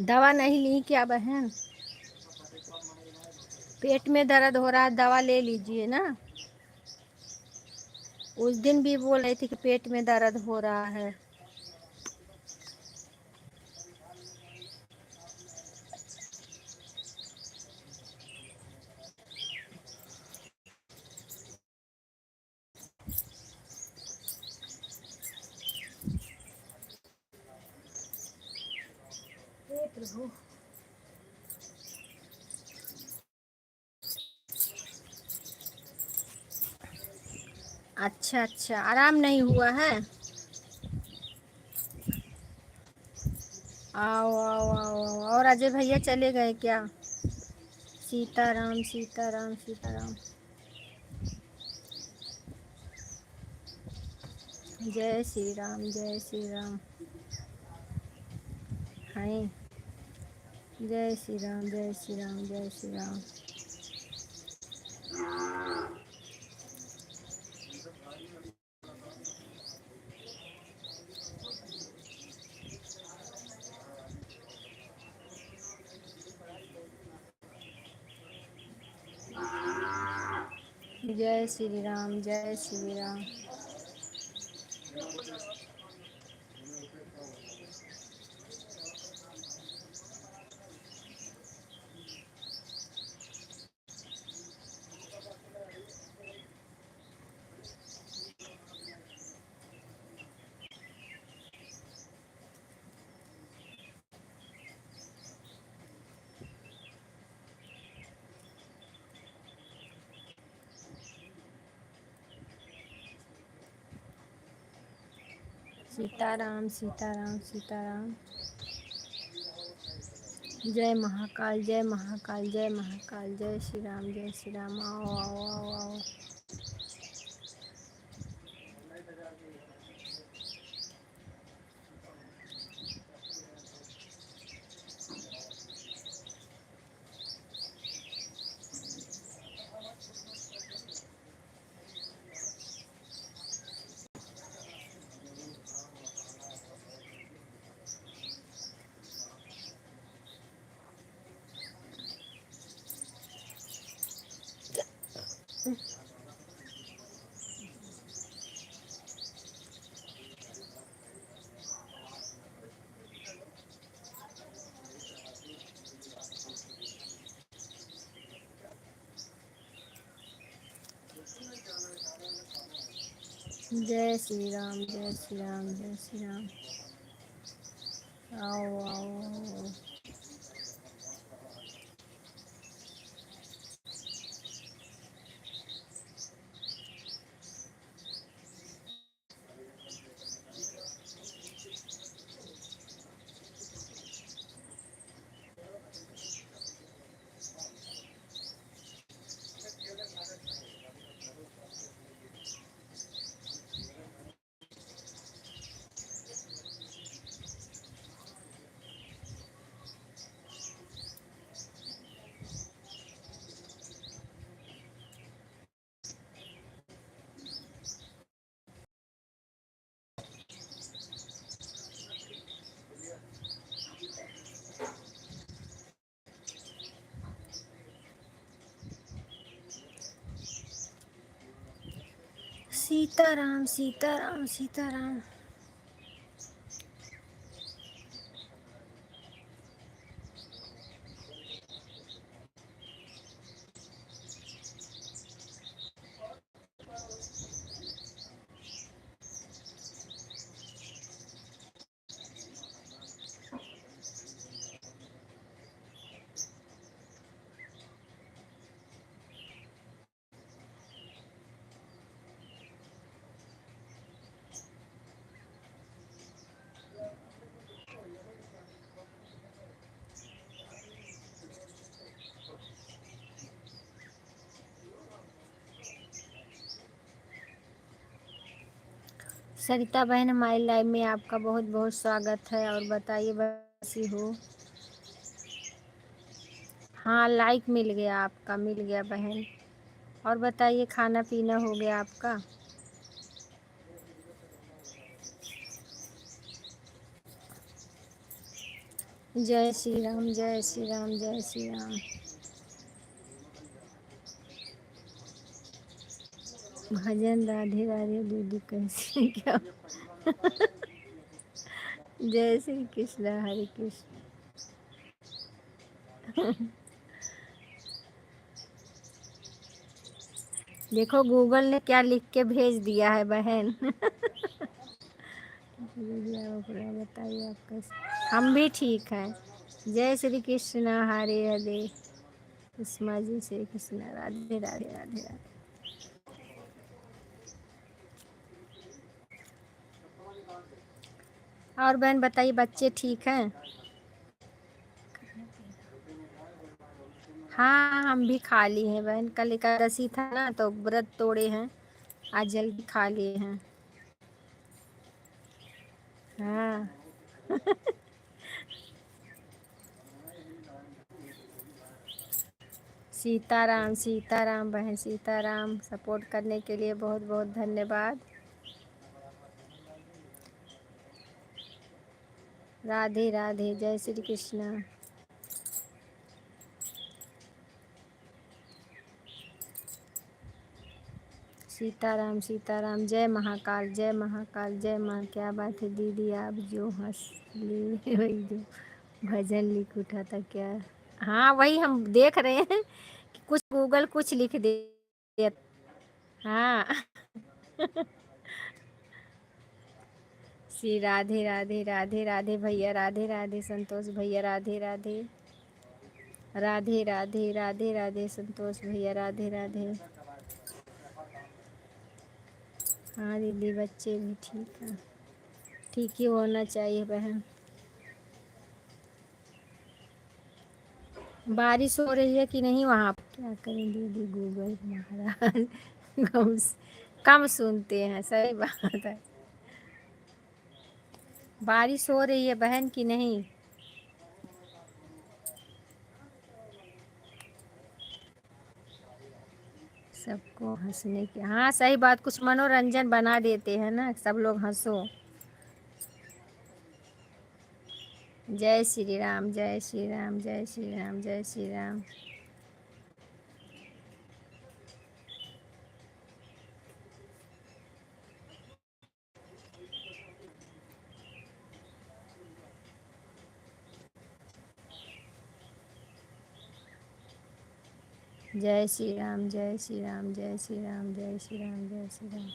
दवा नहीं ली क्या बहन? पेट में दर्द हो रहा है, दवा ले लीजिए ना। उस दिन भी बोल रही थी कि पेट में दर्द हो रहा है। हे प्रभु। अच्छा अच्छा, आराम नहीं हुआ है। आओ आओ आओ आओ। और अजय भैया चले गए क्या? सीताराम सीताराम सीताराम। जय श्री राम जय श्री राम। हाय। जय श्री राम जय श्री राम जय श्री राम। जय श्री राम जय श्री राम। सीताराम सीताराम सीताराम। जय महाकाल जय महाकाल जय महाकाल। जय श्री राम जय श्री राम। आओ आओ आओ आओ। जय श्री राम, जय श्री राम, जय श्री राम। आओ आओ। सीताराम, सीताराम, सीताराम। सरिता बहन, हमारी लाइव में आपका बहुत बहुत स्वागत है। और बताइए कैसी हो? हाँ, लाइक मिल गया, आपका मिल गया बहन। और बताइए, खाना पीना हो गया आपका? जय श्री राम, जय श्री राम, जय श्री राम। भजन राधे राधे दीदी कैसे क्या? जय श्री कृष्ण, हरे कृष्ण। देखो गूगल ने क्या लिख के भेज दिया है बहन। बताइए आप कैसे? हम भी ठीक हैं। जय श्री कृष्ण, हरे हरे। उस्मा जी श्री कृष्ण, राधे राधे, राधे राधे। और बहन बताइए, बच्चे ठीक हैं? हाँ, हम भी खा लिए हैं बहन। कल एकादशी था ना, तो व्रत तोड़े हैं, आज जल्दी खा लिए हैं। हाँ। सीताराम, सीताराम बहन, सीताराम। सपोर्ट करने के लिए बहुत बहुत धन्यवाद। राधे राधे, जय श्री कृष्ण। सीताराम, सीताराम। जय महाकाल, जय महाकाल, जय माँ। क्या बात है दीदी, आप जो हंस ली वही जो भजन लिख उठा था क्या? हाँ, वही हम देख रहे हैं कि कुछ गूगल कुछ लिख दे। हाँ। श्री राधे राधे, राधे राधे भैया, राधे राधे संतोष भैया, राधे राधे। राधे राधे, राधे राधे संतोष भैया, राधे राधे। हाँ दीदी, बच्चे भी ठीक हैं। ठीक ही होना चाहिए बहन। बारिश हो रही है कि नहीं वहाँ पर? क्या करें दीदी, गूगल महाराज कम कम सुनते हैं, सही बात है। बारिश हो रही है बहन कि नहीं? सबको हंसने के, हाँ सही बात, कुछ मनोरंजन बना देते हैं ना, सब लोग हंसो। जय श्री राम, जय श्री राम, जय श्री राम, जय श्री राम। जय श्री राम, जय श्री राम, जय श्री राम, जय श्री राम, जय श्री राम।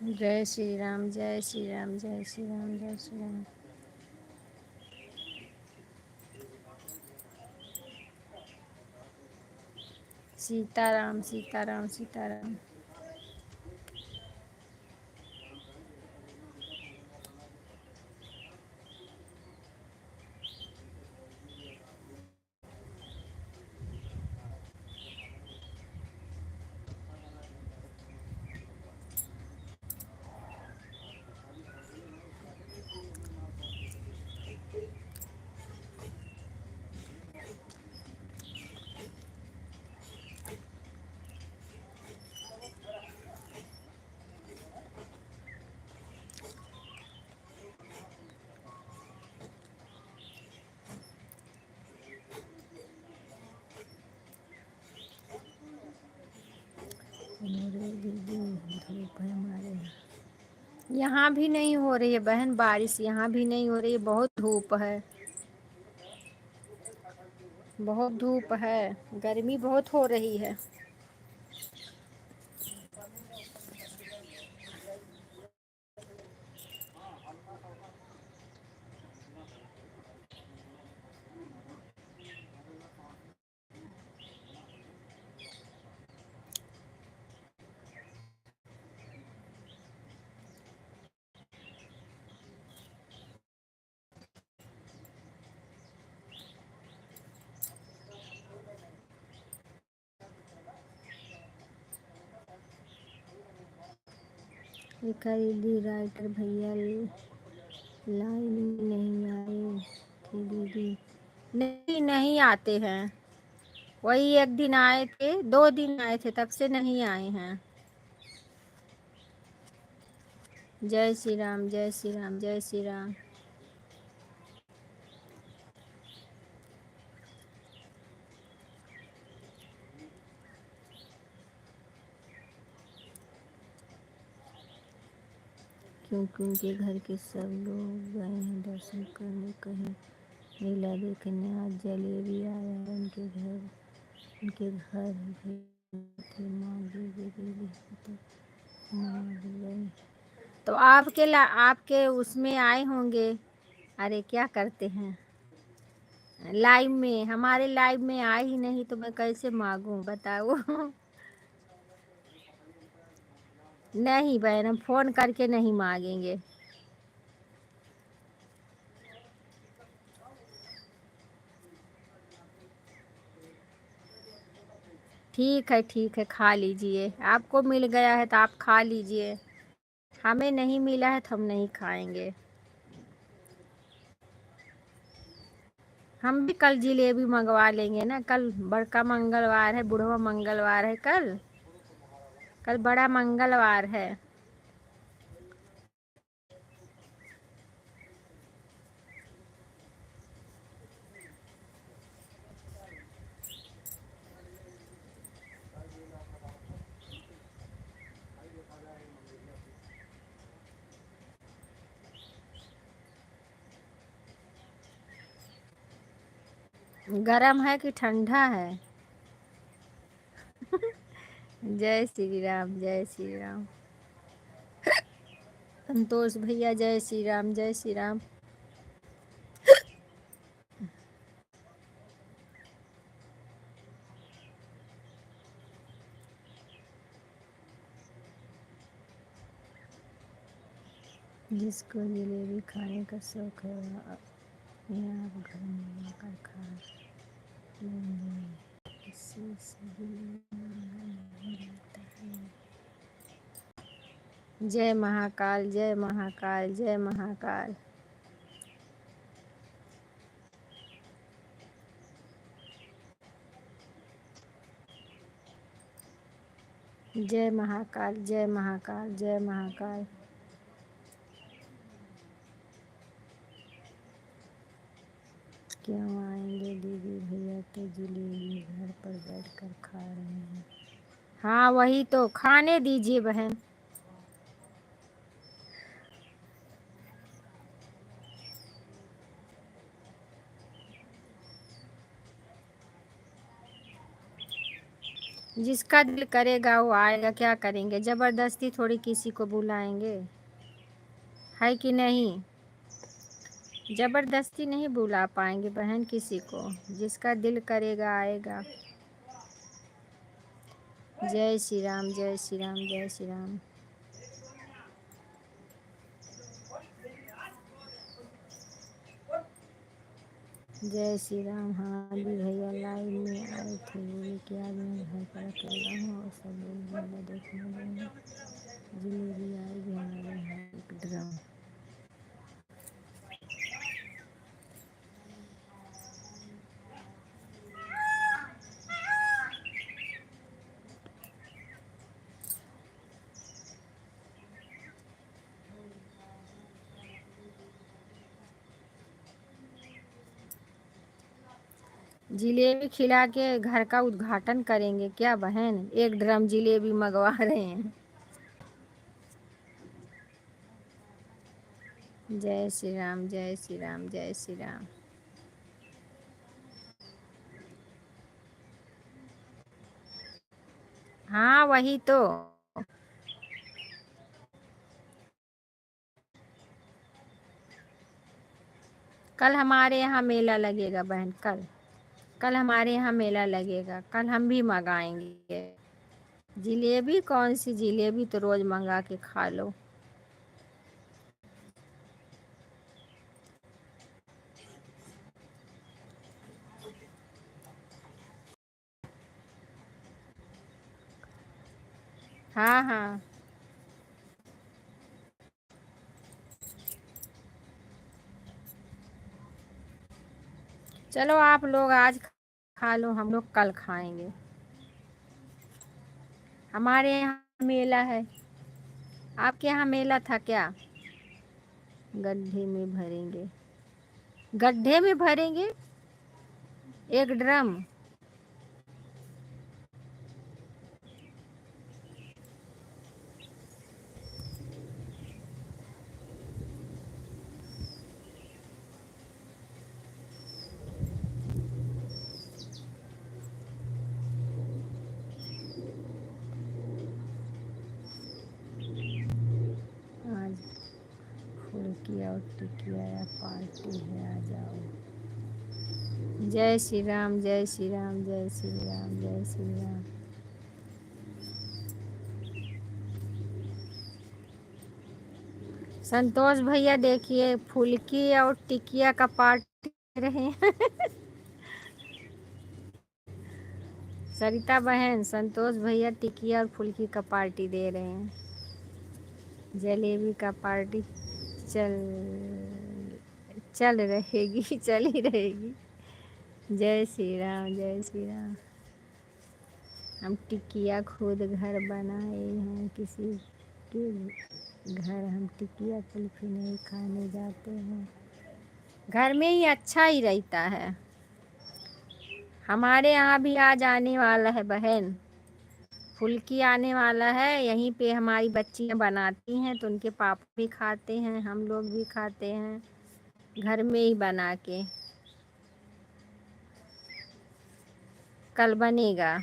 जय श्री राम, जय श्री राम, जय श्री राम, जय श्री राम। सीताराम, सीताराम, सीताराम। दीदी धूप है हमारे यहाँ भी नहीं हो रही है बहन बारिश, यहाँ भी नहीं हो रही है, बहुत धूप है, बहुत धूप है, गर्मी बहुत हो रही है। दीदी राइटर भैया लाइन में नहीं आए थे दीदी। नहीं, नहीं आते हैं, वही एक दिन आए थे, 2 दिन आए थे, तब से नहीं आए हैं। जय श्री राम, जय श्री राम, जय श्री राम। क्योंकि उनके घर के सब लोग गए हैं दर्शन करने, कहीं मेला देखने। आज जलेबी आया है उनके घर भी थे, माँ भी गई। तो आपके उसमें आए होंगे। अरे क्या करते हैं, लाइव में, हमारे लाइव में आए ही नहीं तो मैं कैसे मांगूं बताओ। नहीं बहन, हम फोन करके नहीं मांगेंगे। ठीक है, खा लीजिए, आपको मिल गया है तो आप खा लीजिए, हमें नहीं मिला है तो हम नहीं खाएंगे। हम भी कल जिलेबी मंगवा लेंगे ना, कल बड़का मंगलवार है, बुढ़वा मंगलवार है, कल कल बड़ा मंगलवार है। गरम है कि ठंडा है? जय श्री राम, जय श्री राम। संतोष भैया जय श्री राम, जय श्री राम। जिसको जलेबी खाने का शौक है वह अपने आप घर में लाकर खा लेंगे, इससे सभी नहीं रहता है। जय महाकाल, जय महाकाल, जय महाकाल। जय महाकाल, जय महाकाल, जय महाकाल। क्यों आएंगे दीदी भैया तो जलेबी घर पर बैठकर खा रहे हैं। हाँ वही तो, खाने दीजिए बहन। जिसका दिल करेगा वो आएगा, क्या करेंगे, जबरदस्ती थोड़ी किसी को बुलाएंगे, है कि नहीं। जबरदस्ती नहीं बुला पाएंगे बहन किसी को, जिसका दिल करेगा आएगा। जय श्री राम, जय श्री राम, जय श्री राम। जय श्री राम। हाँ जी भैया लाइव में आए थे, बोले कि आज मैं घर पर अकेला हूँ और सब लोग ज़्यादा देखने लगे हैं। जलेबी आएगी हमारे यहाँ एक ड्रम। जिलेबी खिला के घर का उद्घाटन करेंगे क्या बहन, एक ड्रम जिलेबी मंगवा रहे हैं। जय श्री राम, जय श्री राम, जय श्री राम। हाँ वही तो। कल हमारे यहाँ मेला लगेगा बहन, कल हमारे यहाँ मेला लगेगा, कल हम भी मंगाएंगे जिलेबी। कौन सी जिलेबी, तो रोज मंगा के खा लो। हाँ हाँ चलो, आप लोग आज खा लो, हम लोग कल खाएंगे। हमारे यहाँ मेला है, आपके यहाँ मेला था क्या। गड्ढे में भरेंगे, गड्ढे में भरेंगे एक ड्रम। आज फुल्की और टिकिया या पार्टी है, आ जाओ। जय श्री राम, जय श्री राम, जय श्री राम, जय श्री राम। संतोष भैया देखिए, फुल्की और टिकिया का पार्टी रहे हैं। सरिता बहन, संतोष भैया टिकिया और फुल्की का पार्टी दे रहे हैं। जलेबी का पार्टी चल चल रहेगी, चल ही रहेगी। जय श्री राम, जय श्री राम। हम टिकिया खुद घर बनाए हैं, किसी के घर हम टिकिया कुल्फी नहीं खाने जाते हैं, घर में ही अच्छा ही रहता है। हमारे यहाँ भी आज आने वाला है बहन, फुल्की आने वाला है, यहीं पे हमारी बच्चियाँ बनाती हैं तो उनके पापा भी खाते हैं, हम लोग भी खाते हैं, घर में ही बना के। कल बनेगा।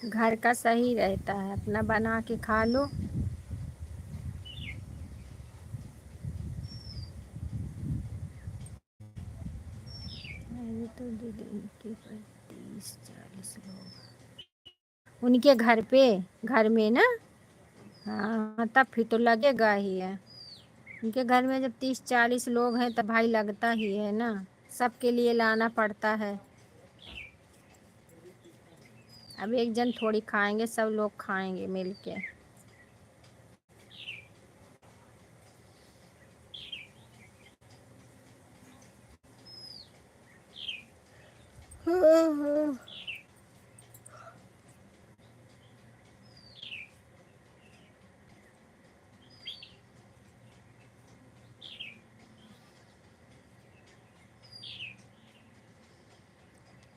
घर का सही रहता है, अपना बना के खा लो। ये तो दीदी के 30-40 लोग उनके घर पे, घर में ना। हाँ तब फिर तो लगेगा ही है, उनके घर में जब 30-40 लोग हैं तब भाई लगता ही है ना, सबके लिए लाना पड़ता है। अब एक जन थोड़ी खाएंगे, सब लोग खाएंगे मिल के।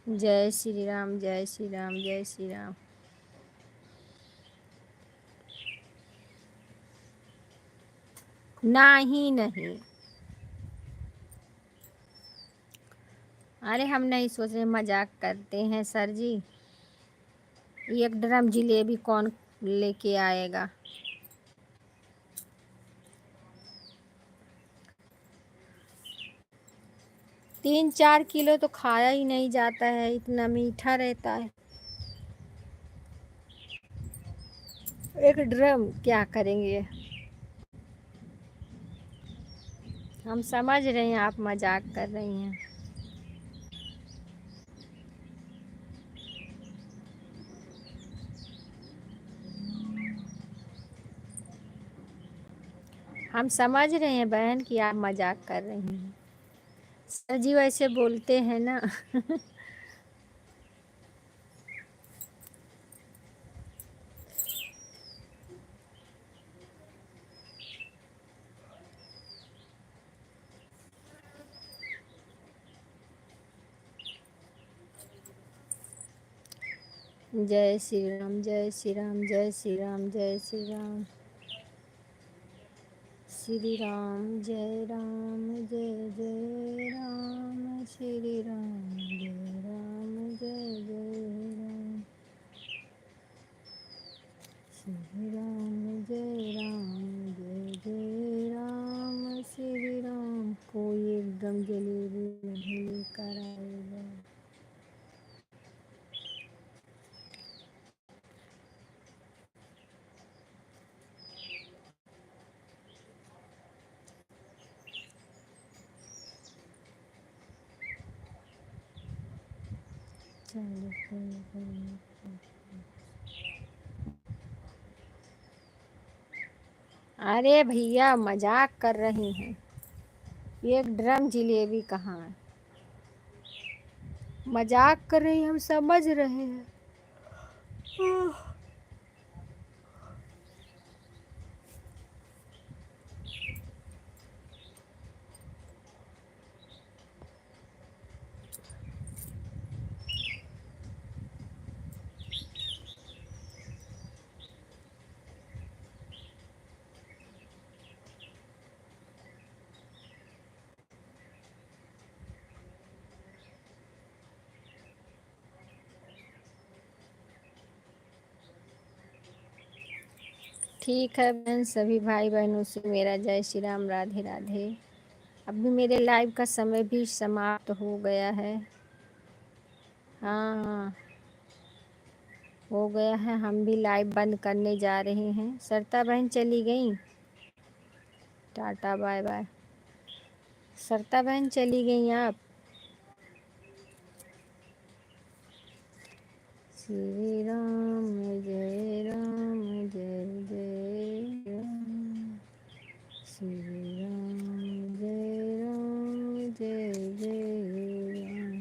जय श्री राम, जय श्री राम, जय श्री राम। नहीं नहीं, अरे हम नहीं सोच रहे, मजाक करते हैं सर जी। एक ड्रम जलेबी कौन लेके आएगा? 3-4 किलो तो खाया ही नहीं जाता है, इतना मीठा रहता है। एक ड्रम क्या करेंगे? हम समझ रहे हैं आप मजाक कर रही हैं। हम समझ रहे हैं बहन कि आप मजाक कर रही हैं। सर जी वैसे बोलते हैं ना। जय श्री राम, जय श्री राम, जय श्री राम, जय श्री राम। श्री राम जय राम, जय जय राम। श्री राम जय राम, जय जय राम। श्री राम जय राम, जय जय राम। श्री राम। कोई एकदम जलेबी नहीं लेकर आएगा। चलो अरे भैया मजाक कर रही हैं। एक ड्रम जलेबी कहाँ है? मजाक कर रही हैं, हम समझ रहे हैं। ठीक है बहन, सभी भाई बहनों से मेरा जय श्री राम, राधे राधे। अभी मेरे लाइव का समय भी समाप्त हो गया है। हाँ हाँ, हो गया है। हम भी लाइव बंद करने जा रहे हैं। सरता बहन चली गई, टाटा बाय बाय। सरता बहन चली गई आप। श्री राम जय राम, जय जय राम। श्री राम जय राम, जय जय राम।